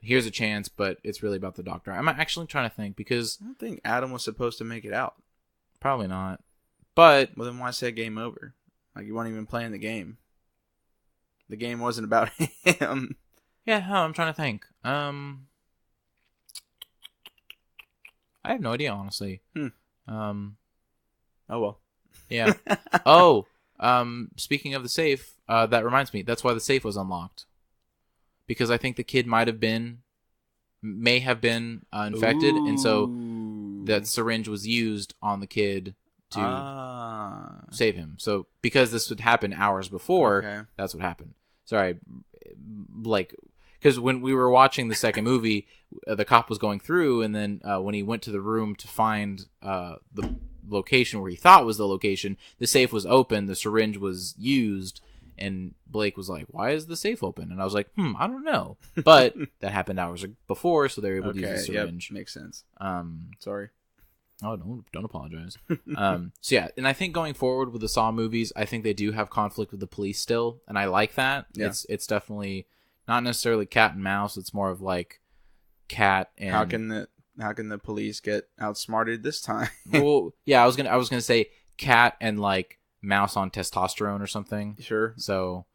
Here's a chance, but it's really about the doctor. I'm actually trying to think because I don't think Adam was supposed to make it out. Probably not. But well, then why say game over? Like you weren't even playing the game. The game wasn't about him. Yeah, I'm trying to think. I have no idea, honestly. Oh well. Yeah. Speaking of the safe, that reminds me. That's why the safe was unlocked. Because I think the kid may have been infected, and so that syringe was used on the kid to save him. So because this would happen hours before, that's what happened. Sorry, like, because when we were watching the second movie, the cop was going through, and then when he went to the room to find the location where he thought was the location, the safe was open, the syringe was used, and Blake was like, "Why is the safe open?" And I was like, I don't know. But that happened hours before, so they were able to use the syringe. Yep, makes sense. Sorry. Oh, don't apologize. So yeah, and I think going forward with the Saw movies, I think they do have conflict with the police still, and I like that. Yeah. It's definitely not necessarily cat and mouse. It's more of like cat and how can the police get outsmarted this time? Well, yeah, I was gonna say cat and like mouse on testosterone or something. Sure. So,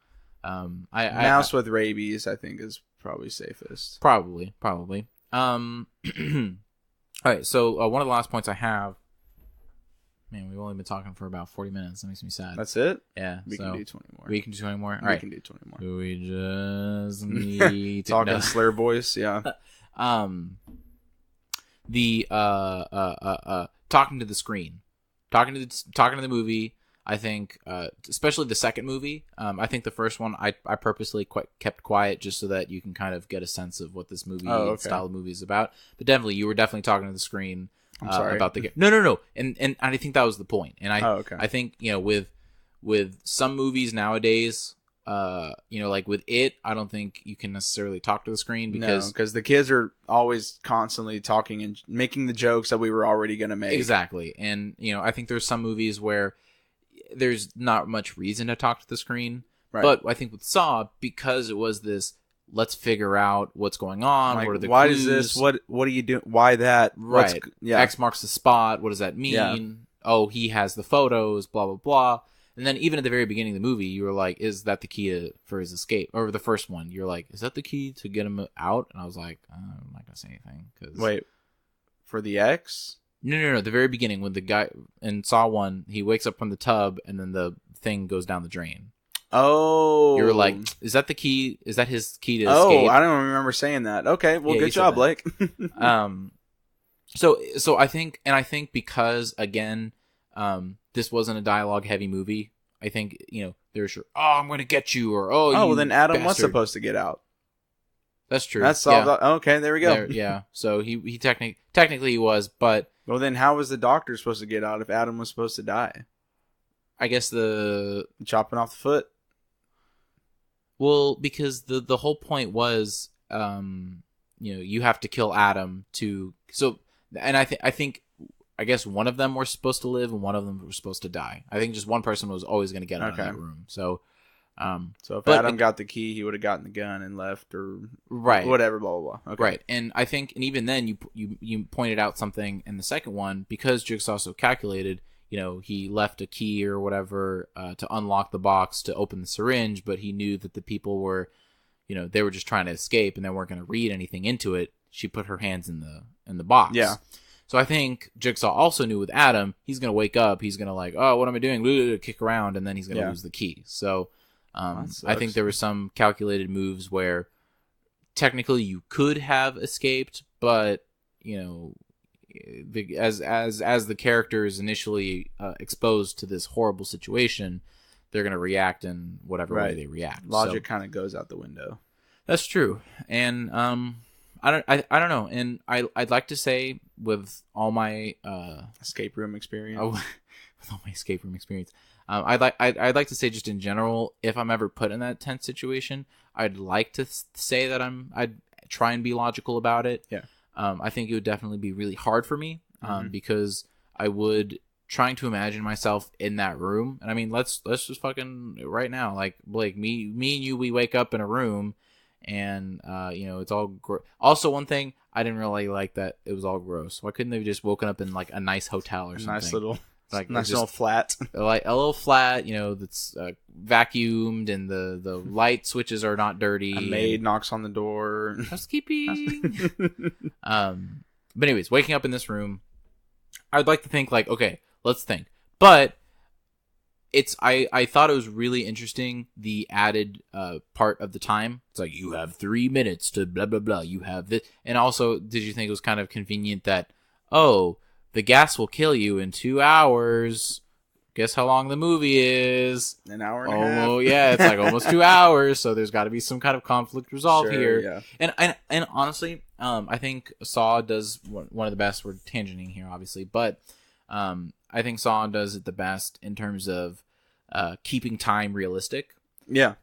mouse with rabies, I think, is probably safest. Probably. All right, so one of the last points I have, man, we've only been talking for about 40 minutes. That makes me sad. That's it? Yeah. We can do 20 more. We can do 20 more? All right. We can do 20 more. We just need to talking slur voice, yeah. The talking to the screen. Talking to the movie, I think, especially the second movie. I think the first one I purposely kept quiet just so that you can kind of get a sense of what this movie style of movie is about. But you were definitely talking to the screen. I'm sorry. About the game. No. And I think that was the point. And I think with some movies nowadays, like with It, I don't think you can necessarily talk to the screen because the kids are always constantly talking and making the jokes that we were already going to make. Exactly. And I think there's some movies where there's not much reason to talk to the screen. Right. But I think with Saw, because it was this, let's figure out what's going on. Like, what are the why clues? Is this? What are you doing? Why that? Right. X marks the spot. What does that mean? Yeah. Oh, he has the photos, blah, blah, blah. And then even at the very beginning of the movie, you were like, is that the key for his escape? Or the first one, you're like, is that the key to get him out? And I was like, I'm not going to say anything. Wait, for the X? No. The very beginning, when the guy in Saw 1, he wakes up from the tub and then the thing goes down the drain. Oh. You were like, is that the key? Is that his key to escape? Oh, I don't remember saying that. Okay, well, good job, Blake. So I think because, again, this wasn't a dialogue-heavy movie, I think, there's I'm going to get you, or, well, then Adam was supposed to get out. That's true. That solved. Okay, there we go. Yeah. So he technically he was, but Well, then how was the doctor supposed to get out if Adam was supposed to die? I guess Chopping off the foot. Well, because the whole point was, you have to kill Adam to and I think I guess one of them were supposed to live and one of them was supposed to die. I think just one person was always going to get out of that room. So if Adam got the key, he would have gotten the gun and left, or whatever, blah blah blah. Okay. Right, and I think, and even then, you pointed out something in the second one, because Jigsaw's so calculated. He left a key or whatever to unlock the box to open the syringe, but he knew that the people were, they were just trying to escape and they weren't going to read anything into it. She put her hands in the box. Yeah. So I think Jigsaw also knew with Adam, he's going to wake up, he's going to like, oh, what am I doing? Kick around, and then he's going to lose the key. So I think there were some calculated moves where technically you could have escaped, but as the character is initially exposed to this horrible situation, they're going to react in whatever way they react. Logic kind of goes out the window. That's true, and I don't know, and I'd like to say with all my escape room experience, with all my escape room experience. I'd like to say just in general, if I'm ever put in that tense situation, I'd like to say that I'd try and be logical about it. Yeah. I think it would definitely be really hard for me because I would trying to imagine myself in that room. And I mean, let's just fucking right now, like Blake, me and you, we wake up in a room and it's all also one thing I didn't really like that it was all gross. Why couldn't they have just woken up in like a nice hotel or something? Nice little. Like nice little flat, like a little flat, that's vacuumed and the light switches are not dirty. A maid knocks on the door. Housekeeping. But anyways, waking up in this room, I'd like to think like, okay, let's think. But I thought it was really interesting, the added part of the time. It's like, you have 3 minutes to blah blah blah. You have this, and also, did you think it was kind of convenient that the gas will kill you in 2 hours. Guess how long the movie is? An hour and a half. Oh, yeah, it's like almost 2 hours. So there's got to be some kind of conflict resolved here. Yeah. And honestly, I think Saw does one of the best. We're tangenting here, obviously, but I think Saw does it the best in terms of keeping time realistic. Yeah.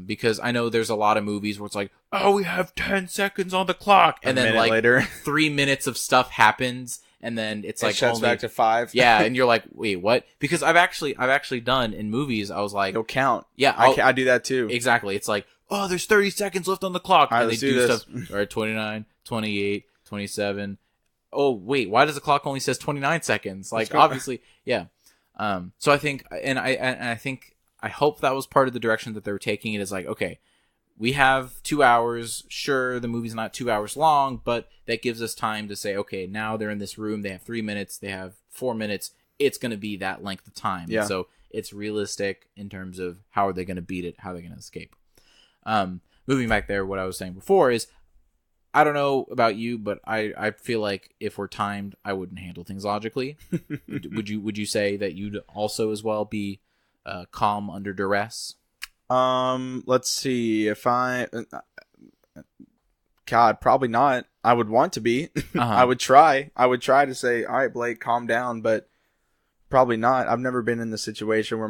Because I know there's a lot of movies where it's like, oh, we have 10 seconds on the clock, and then like later, 3 minutes of stuff happens. And then it's like shuts back to 5. Yeah, and you're like, wait, what? Because I've actually done in movies. I was like, it'll count. Yeah, I do that too. Exactly. It's like, oh, there's 30 seconds left on the clock, and they do stuff. All right, 29, 28, 27. Oh, wait, why does the clock only says 29 seconds? Like, obviously, yeah. So I think, and I think, I hope that was part of the direction that they were taking it. Is like, okay, we have 2 hours. Sure, the movie's not 2 hours long, but that gives us time to say, okay, now they're in this room. They have 3 minutes. They have 4 minutes. It's going to be that length of time. Yeah. So it's realistic in terms of how are they going to beat it? How are they going to escape? Moving back there, what I was saying before is, I don't know about you, but I feel like if we're timed, I wouldn't handle things logically. Would you say that you'd also as well be calm under duress? Let's see. If God, probably not. I would want to be. I would try to say, all right, Blake, calm down, but probably not. I've never been in the situation where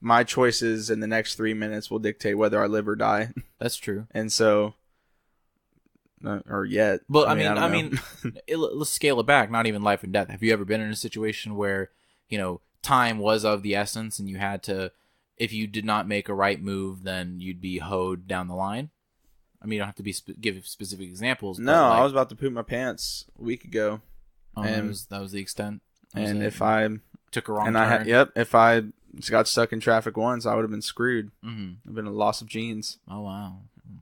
my choices in the next 3 minutes will dictate whether I live or die. That's true. And so, or yet. Well, I mean, let's scale it back. Not even life and death. Have you ever been in a situation where, time was of the essence and you had to, if you did not make a right move, then you'd be hoed down the line? I mean, you don't have to give specific examples. No, but I was about to poop my pants a week ago. And that was the extent. And if I took a wrong turn. If I got stuck in traffic once, I would have been screwed. Mm-hmm. I've been a loss of genes. Oh, wow.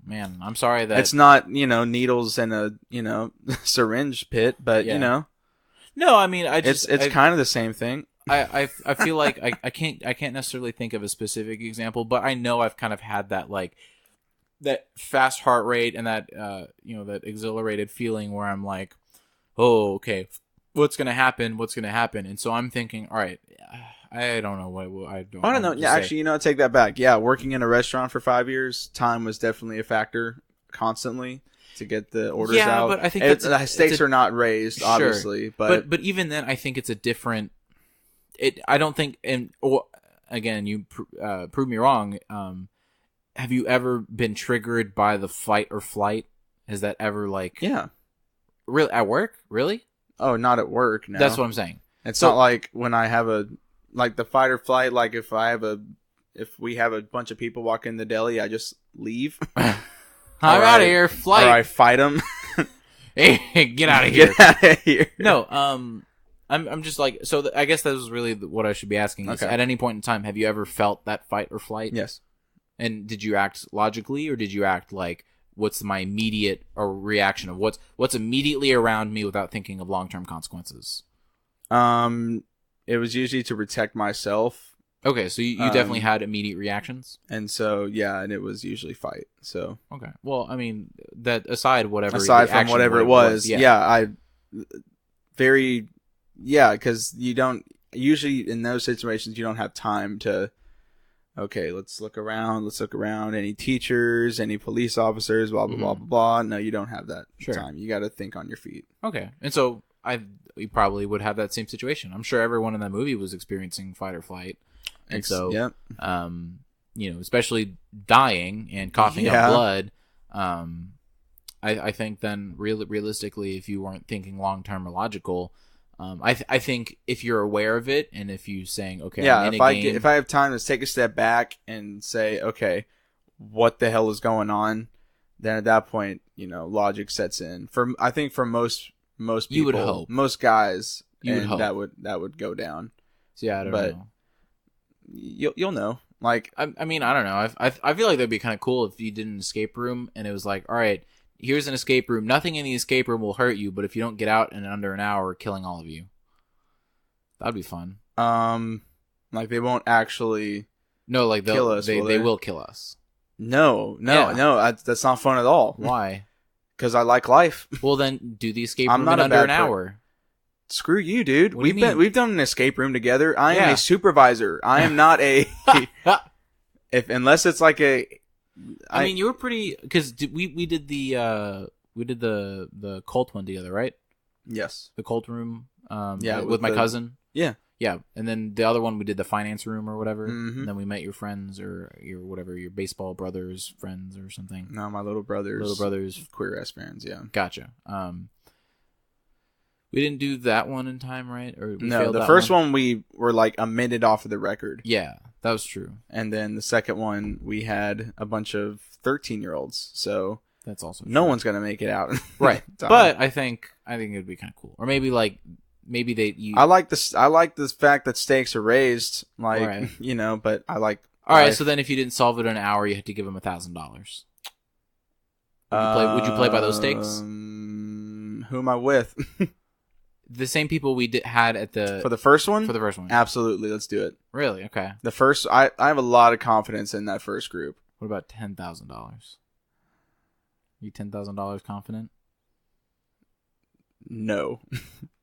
Man, I'm sorry that... It's not, needles in a, syringe pit, but, No, I mean, it's kind of the same thing. I feel like I can't necessarily think of a specific example, but I know I've kind of had that, like, that fast heart rate and that, that exhilarated feeling where I'm like, oh, okay, what's going to happen? And so I'm thinking, all right, I don't know what I don't know. Yeah, actually, take that back. Yeah, working in a restaurant for 5 years, time was definitely a factor. constantly to get the orders Yeah, out. but I think the stakes are not raised, obviously. Sure. But even then, I think it's a different. I don't think, or again, you prove me wrong. Have you ever been triggered by the fight or flight? Has that ever Yeah. Really at work? Really? Oh, not at work. No, That's what I'm saying. It's not like when I have the fight or flight. Like if we have a bunch of people walk in the deli, I just leave. I'm out of here. Flight. Or I fight them. Hey, get out of here. Get out of here. No, I'm just like, so I guess that was really what I should be asking. Is, Okay. at any point in time, have you ever felt that fight or flight? Yes. And did you act logically, or did you act like, what's my immediate or reaction of what's immediately around me without thinking of long-term consequences? It was usually to protect myself. Okay, so you definitely had immediate reactions? And so, yeah, and it was usually fight. So, okay. Well, I mean, that aside from whatever it was, because you don't, usually in those situations, you don't have time to, okay, let's look around, any teachers, any police officers, blah, blah, blah, blah, blah. No, you don't have that time. You got to think on your feet. Okay. And so, you probably would have that same situation. I'm sure everyone in that movie was experiencing fight or flight. And so, yep. Especially dying and coughing up blood, I think then realistically, if you weren't thinking long-term or logical, I think if you're aware of it and if you saying, okay, I'm in a game, if I have time to take a step back and say, okay, what the hell is going on? Then at that point, logic sets in. I think for most people, you would hope. Most guys, would hope. that would go down. So yeah, I don't know. You'll know. Like, I mean, I don't know. I feel like that'd be kind of cool if you did an escape room and it was like, all right, here's an escape room. Nothing in the escape room will hurt you, but if you don't get out in under an hour, we're killing all of you. That'd be fun. Like they won't actually. No, like kill us. They will kill us. No. That's not fun at all. Why? Because I like life. Well, then do the escape room I'm not in under an hour. Screw you, dude. What do you mean? We've done an escape room together. I am a supervisor. I am not a. Unless it's like a. I mean, you were pretty because we did the cult one together, right? Yes. The cult room. Yeah, with my cousin. Yeah. Yeah, and then the other one we did the finance room or whatever. Mm-hmm. And then we met your friends or your baseball brothers' friends or something. No, my little brothers. Queer ass parents. Yeah. Gotcha. We didn't do that one in time, right? Or no, the first one we were like a minute off of the record. Yeah, that was true. And then the second one we had a bunch of 13-year-olds. So that's also no one's gonna make it out. Right. But I think it would be kind of cool. Or maybe I like this fact that stakes are raised, like, right. But I like. All right, so then if you didn't solve it in an hour, you had to give them $1,000. Would you play by those stakes? Who am I with? The same people we had at for the first one. For the first one, absolutely. Let's do it. Really? Okay. The first, I have a lot of confidence in that first group. What about $10,000? You $10,000 confident? No.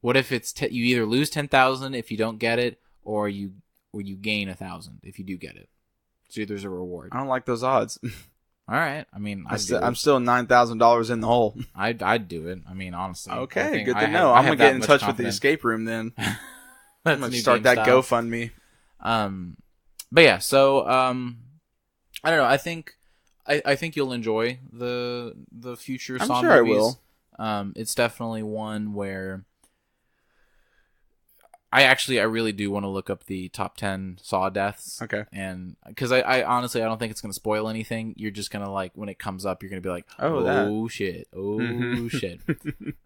What if it's you either lose 10,000 if you don't get it, or you gain 1,000 if you do get it? So there's a reward. I don't like those odds. All right. I mean, I'm still $9,000 in the hole. I'd do it. I mean, honestly. Okay, good to know. I'm gonna get in touch with the escape room then. I'm gonna start that GoFundMe. But yeah. So I don't know. I think you'll enjoy the future Saw movies. I'm sure I will. It's definitely one where I really do want to look up the top 10 Saw deaths. Okay. And because I honestly, I don't think it's going to spoil anything. You're just going to like, when it comes up, you're going to be like, oh shit. Oh shit.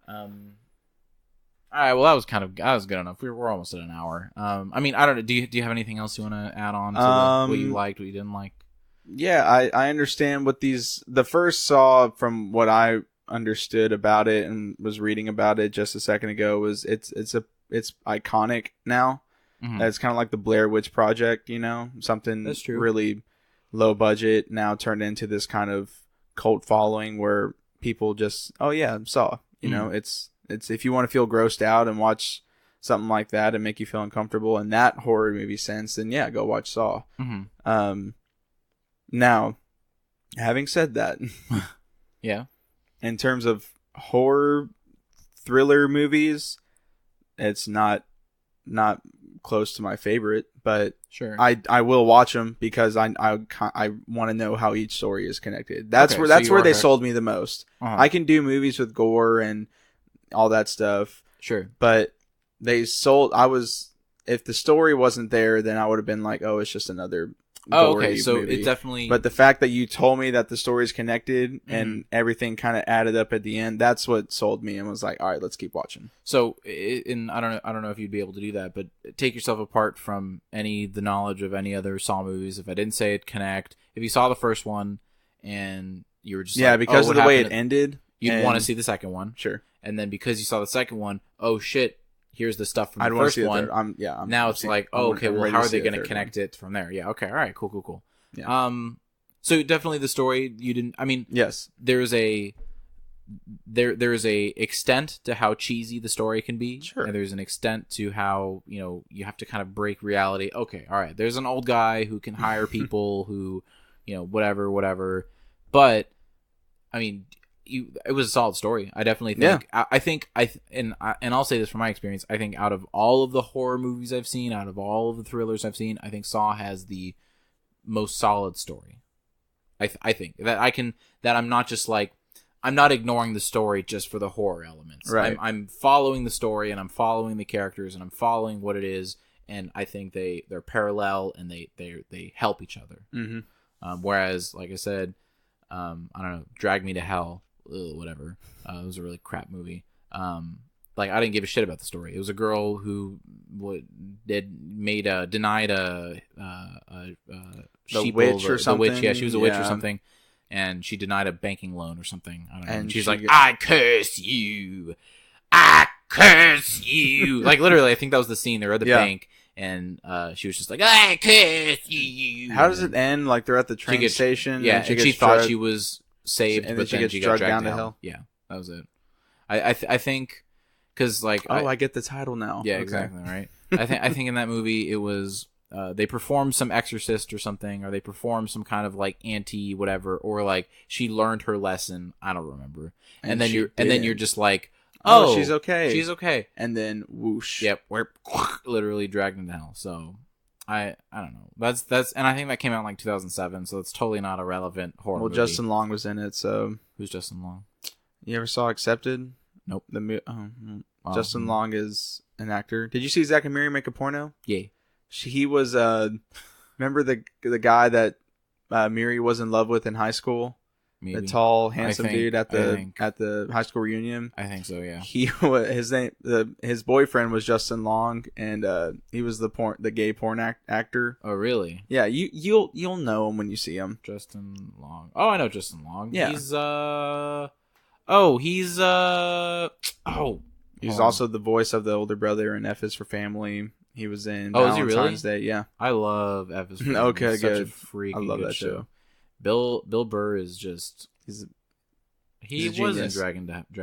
All right. Well, that was good enough. We're almost at an hour. I mean, I don't know. Do you have anything else you want to add on to what you liked, what you didn't like? Yeah, I understand what the first Saw, from what I understood about it and was reading about it just a second ago, was it's iconic now. Mm-hmm. It's kind of like the Blair Witch Project, something that's true. Really low budget now turned into this kind of cult following where people just, oh yeah, Saw. It's if you want to feel grossed out and watch something like that and make you feel uncomfortable in that horror movie sense, then yeah, go watch Saw. Mm-hmm. Now, having said that, Yeah. In terms of horror thriller movies, it's not close to my favorite, but Sure. I will watch them because I want to know how each story is connected. That's Okay, where so that's you where are they correct. sold me the most. Uh-huh. I can do movies with gore and all that stuff, Sure. but they sold. If the story wasn't there, then I would have been like, oh, it's just another. Oh, gory okay. So movie. it definitely. But the fact that you told me that the story's connected and Mm-hmm. everything kind of added up at the end, that's what sold me and was like, all right, let's keep watching. So, I don't know if you'd be able to do that, but take yourself apart from the knowledge of any other Saw movies. If I didn't say it connect, if you saw the first one and you were just Yeah, like, because oh, of what the way it happened? ended. You'd want to see the second one, Sure. and then because you saw the second one, oh shit, here's the stuff from I'd the want to first see one. now It's like, oh, okay, well, how are they going to connect it from there? Yeah, okay, all right, cool. Yeah. So definitely the story you didn't. I mean, Yes. there's a extent to how cheesy the story can be, Sure. and there's an extent to how you have to kind of break reality. Okay, all right, there's an old guy who can hire people who whatever, but I mean, it was a solid story. I definitely think. And I'll say this from my experience. I think out of all of the horror movies I've seen, out of all of the thrillers I've seen, I think Saw has the most solid story. I think that I'm not just like, I'm not ignoring the story just for the horror elements. Right. I'm following the story and I'm following the characters and I'm following what it is, and I think they're parallel and they help each other. Mm-hmm. Whereas, like I said, I don't know, Drag Me to Hell, whatever. It was a really crap movie. Like, I didn't give a shit about the story. It was a girl who denied a The witch or something. The witch, yeah, she was a witch or Yeah. something, and she denied a banking loan or something. I don't know. And And she's she like, get- "I curse you, I curse you!" Like, literally, I think that was the scene. They were at the Yeah. bank, and she was just like, "I curse you." How does it end? Like they're at the train gets- station. Yeah, and she gets thought drugged- she was saved, and but then then she she gets got drugged dragged down to to hell. Yeah, that was it. I think because like I get the title now. yeah, Okay. exactly, right. I think in that movie it was they performed some exorcist or something, or they performed some kind of like anti whatever, or like she learned her lesson. I don't remember. And then she you're didn't. just like, Oh, she's okay. she's okay. And then whoosh. Yep, we're literally dragged into hell. So I don't know. That's and I think that came out in like 2007, so it's totally not a relevant horror Well, movie. Justin Long was in it. So Who's Justin Long? you ever saw Accepted? Nope. Oh, Justin Long is an actor. Did you see Zack and Miri make a porno? Yeah. He was remember the guy that Miri was in love with in high school? Maybe. The tall, handsome think- dude at I think- the high school reunion. I think so. Yeah. He was his boyfriend was Justin Long, and he was the gay porn actor. Oh, really? Yeah, you'll know him when you see him. Justin Long. Oh, I know Justin Long. Yeah. He's He's hold also the voice of the older brother in F is for Family. He was in Oh, is he really? Valentine's Day. Yeah, I love F is for Family. Okay, It's such a good. freaking I love good that show. Bill Burr is just he's he he's a was in genius. Drag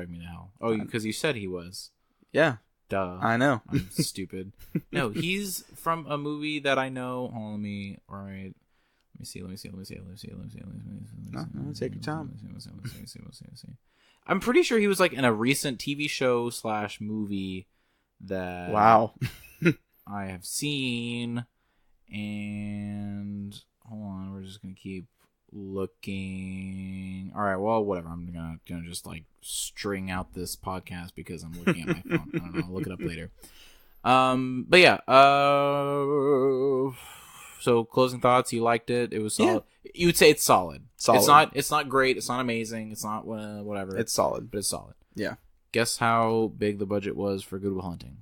Me to Hell. Oh, because you said he was. yeah. Duh. I know. I'm stupid. No, he's from a movie that I know. Hold on, let me see. No, take your time. Let me see. I'm pretty sure he was like in a recent TV show / movie that Wow. I have seen, and hold on, we're just gonna keep looking. All right, well, whatever. I'm gonna just like string out this podcast because I'm looking at my phone. I don't know. I'll look it up later. But yeah. So closing thoughts. You liked it. It was solid. Yeah. You would say it's solid. Solid. It's not great. It's not amazing. It's not whatever. It's solid. but it's solid. Yeah. Guess how big the budget was for Good Will Hunting?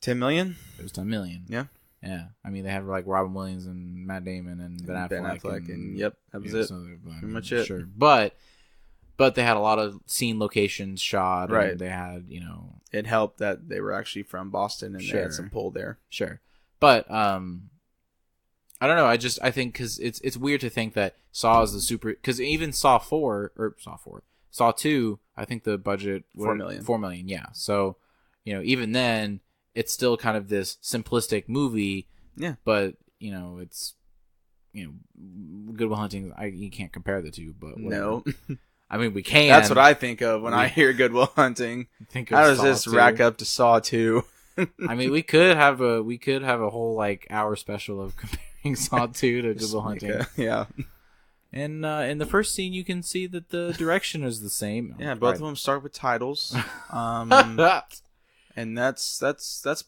10 million? It was 10 million. Yeah. Yeah. I mean, they had like Robin Williams and Matt Damon and Ben Affleck. and yep, that was yeah, it. so I mean, Pretty much it. Sure. But they had a lot of scene locations shot. Right. And they had, It helped that they were actually from Boston and they Sure. had some pull there. Sure. But I don't know. I think because it's weird to think that Saw is the super, because even Saw 2, I think the budget 4 million. 4 million. Yeah. So, even then it's still kind of this simplistic movie. Yeah. But it's Good Will Hunting. You can't compare the two, but whatever. No. I mean we can. That's what I think of when I hear Good Will Hunting. Think of How does Saw this 2. rack up to Saw 2? I mean, we could have a whole like hour special of comparing Saw 2 to Good Will Hunting. Yeah. And in the first scene, you can see that the direction is the same. Yeah, both of them start with titles. And that's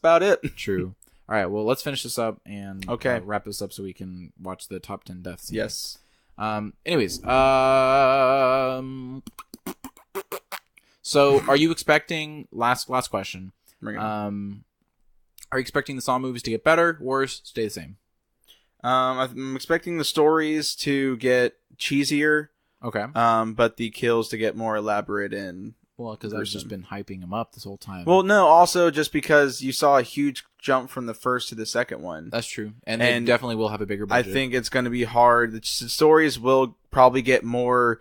about it. True. All right, well, let's finish this up and Okay. wrap this up so we can watch the top 10 deaths. Yes. Anyways, so are you expecting last question? Bring it. Are you expecting the Saw movies to get better, worse, stay the same? I'm expecting the stories to get cheesier, Okay. but the kills to get more elaborate and Well, because I've just been hyping them up this whole time. well, no, also just because you saw a huge jump from the first to the second one. That's true, and they definitely will have a bigger budget. I think it's going to be hard. The stories will probably get more,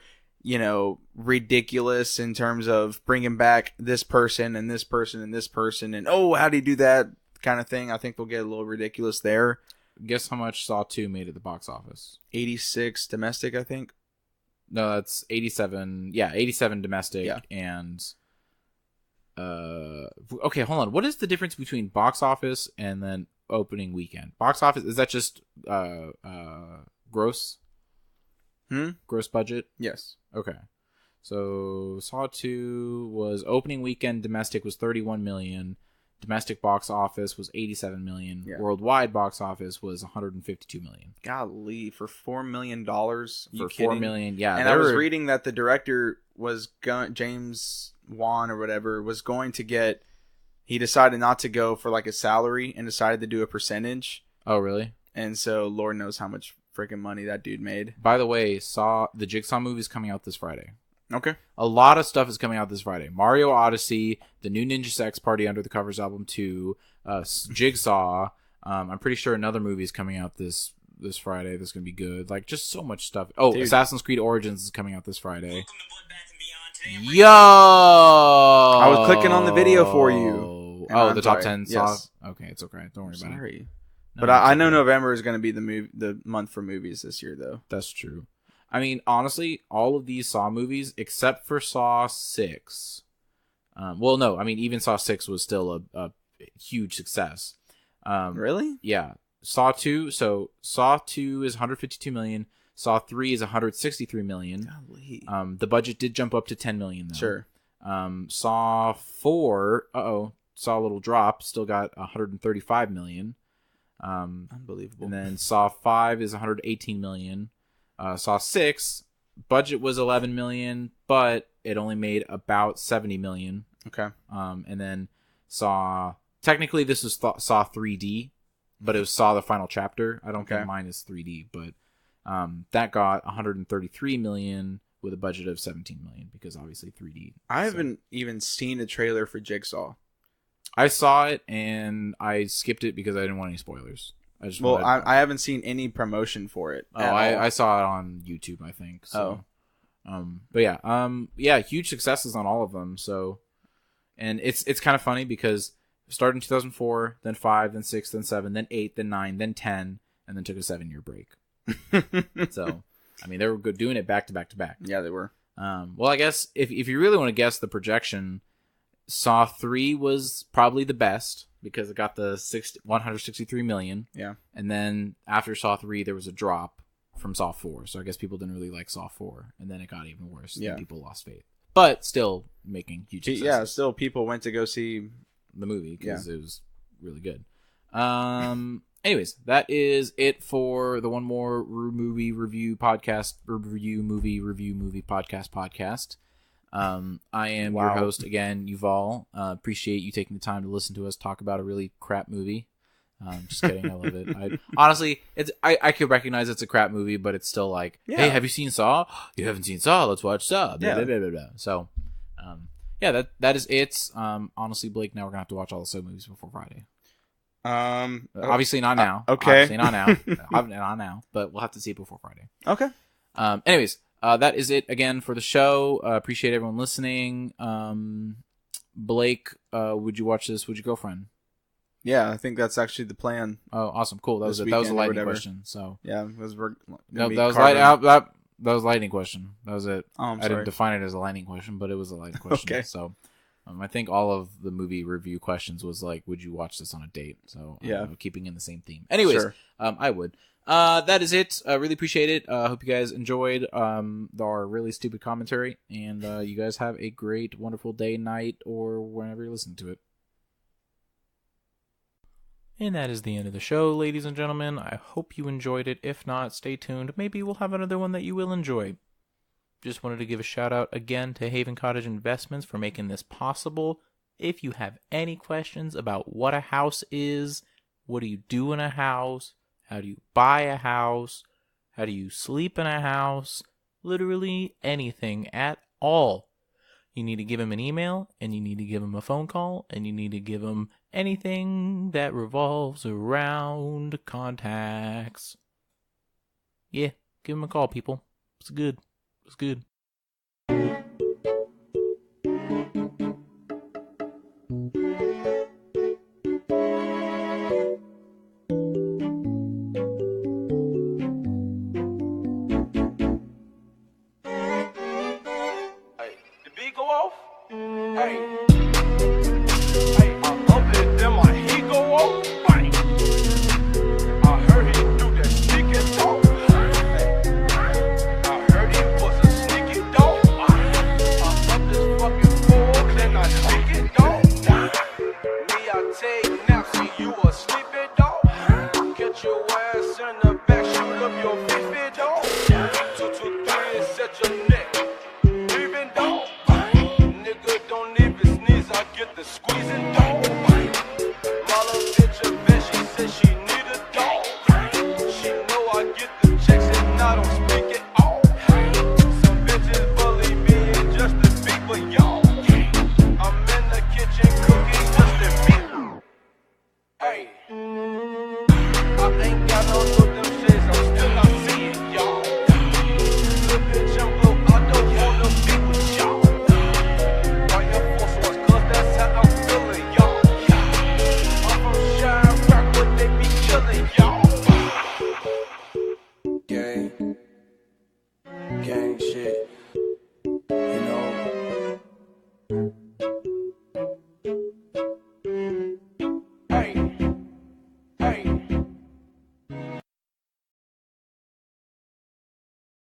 ridiculous in terms of bringing back this person and this person and this person and how do you do that kind of thing. I think they'll get a little ridiculous there. Guess how much Saw 2 made at the box office? 86 domestic, I think. No, that's 87. Yeah, 87 domestic. Yeah. And okay, hold on. What is the difference between box office and then opening weekend? Box office, is that just gross? Gross budget? Yes. Okay. So Saw 2 was opening weekend domestic was 31 million. Domestic box office was 87 million. Yeah. Worldwide box office was 152 million. Golly, for $4 million? For 4 million, yeah. And I was reading that the director was James Wan or whatever was going to get. He decided not to go for like a salary and decided to do a percentage. Oh, really? And so Lord knows how much freaking money that dude made. By the way, the Jigsaw movie is coming out this Friday. Okay. A lot of stuff is coming out this Friday. Mario Odyssey, the new Ninja Sex Party Under the Covers album 2, Jigsaw. I'm pretty sure another movie is coming out this Friday that's going to be good. Like, just so much stuff. Oh, dude. Assassin's Creed Origins is coming out this Friday. Yo! I was clicking on the video for you. Oh, the top sorry. 10 Saw? Yes. Okay, it's okay. Don't worry about it. Sorry. No, but I know November is going to be the month for movies this year, though. That's true. I mean, honestly, all of these Saw movies, except for Saw 6. Well, no, I mean, even Saw 6 was still a huge success. Really? Yeah. Saw 2, so Saw 2 is 152 million. Saw 3 is 163 million. Golly. The budget did jump up to 10 million, though. Sure. Saw 4, saw a little drop, still got 135 million. Unbelievable. And then Saw 5 is 118 million. Saw 6, budget was 11 million, but it only made about 70 million. Okay. And then technically this was Saw 3D, but it was Saw the Final Chapter. I don't think mine is 3D, but that got 133 million with a budget of 17 million because obviously 3D. I haven't even seen a trailer for Jigsaw. I saw it and I skipped it because I didn't want any spoilers. I haven't seen any promotion for it. I saw it on YouTube, I think. So. But yeah, huge successes on all of them. So, and it's kind of funny because it started in 2004, then 5, then 6, then 7, then 8, then 9, then 10, and then took a 7-year break. So, I mean, they were good doing it back to back to back. Yeah, they were. Well, I guess if you really want to guess the projection, Saw 3 was probably the best because it got the 163 million. Yeah. And then after Saw 3, there was a drop from Saw 4. So I guess people didn't really like Saw 4. And then it got even worse. Yeah. And people lost faith. But still making huge successes. Yeah, still people went to go see the movie because it was really good. Anyways, that is it for the One More Movie Review Podcast. Movie Podcast. I am your host again, Yuval. Appreciate you taking the time to listen to us talk about a really crap movie. Just kidding, I love it. Honestly, I could recognize it's a crap movie, but it's still like, hey, have you seen Saw? You haven't seen Saw? Let's watch Saw. Blah, blah, blah, blah, blah. So, that is it. Honestly, Blake, now we're gonna have to watch all the Saw movies before Friday. Obviously not now. Okay. Obviously not now. Not now, but we'll have to see it before Friday. Okay. Anyways. That is it again for the show. Appreciate everyone listening. Blake, would you watch this with your girlfriend? Yeah, I think that's actually the plan. Oh, awesome, cool. That was This it. That was a weekend or lightning whatever. question. So Yeah, because we're no, be that was carving- that was lightning question. That was it. Oh, I'm I sorry. didn't define it as a lightning question, but it was a lightning question. Okay. So I think all of the movie review questions was like, would you watch this on a date? So Yeah. keeping in the same theme. Anyways, Sure. I would. That is it. Really appreciate it. Hope you guys enjoyed our really stupid commentary, and you guys have a great, wonderful day, night, or whenever you're listening to it. And that is the end of the show, ladies and gentlemen. I hope you enjoyed it. If not, stay tuned. Maybe we'll have another one that you will enjoy. Just wanted to give a shout out again to Haven Cottage Investments for making this possible. If you have any questions about what a house is, what do you do in a house, how do you buy a house, how do you sleep in a house, literally anything at all, you need to give him an email, and you need to give him a phone call, and you need to give him anything that revolves around contacts. Yeah, give him a call, people. It's good. It's good. The beat go off? Hey. Hey, I up it, then my heat go off. Bang. I heard he do that sneaky talk. I heard he was a sneaky dog. I up this fucking floor, then I sneak it dog. Me, I take naps, see you a sleepy dog. Catch your ass in the back, shoot up your fifi dog. 2, 2, 3, set your neck. Leaving dog. Nigga don't even sneeze, I get the squeezing dog. My little bitch a vet, she said she need a dog. She know I get the checks and I don't speak it all. Some bitches bully me and just to speak for y'all. I'm in the kitchen cooking just to be. Hey, I ain't got no look them shits, I'm still not seeing y'all. Little bitch, I'm low, I don't wanna be with y'all. Why your force was, cause that's how I'm feeling, y'all. I'm from Shine Rock, but they be killing y'all. Gang shit.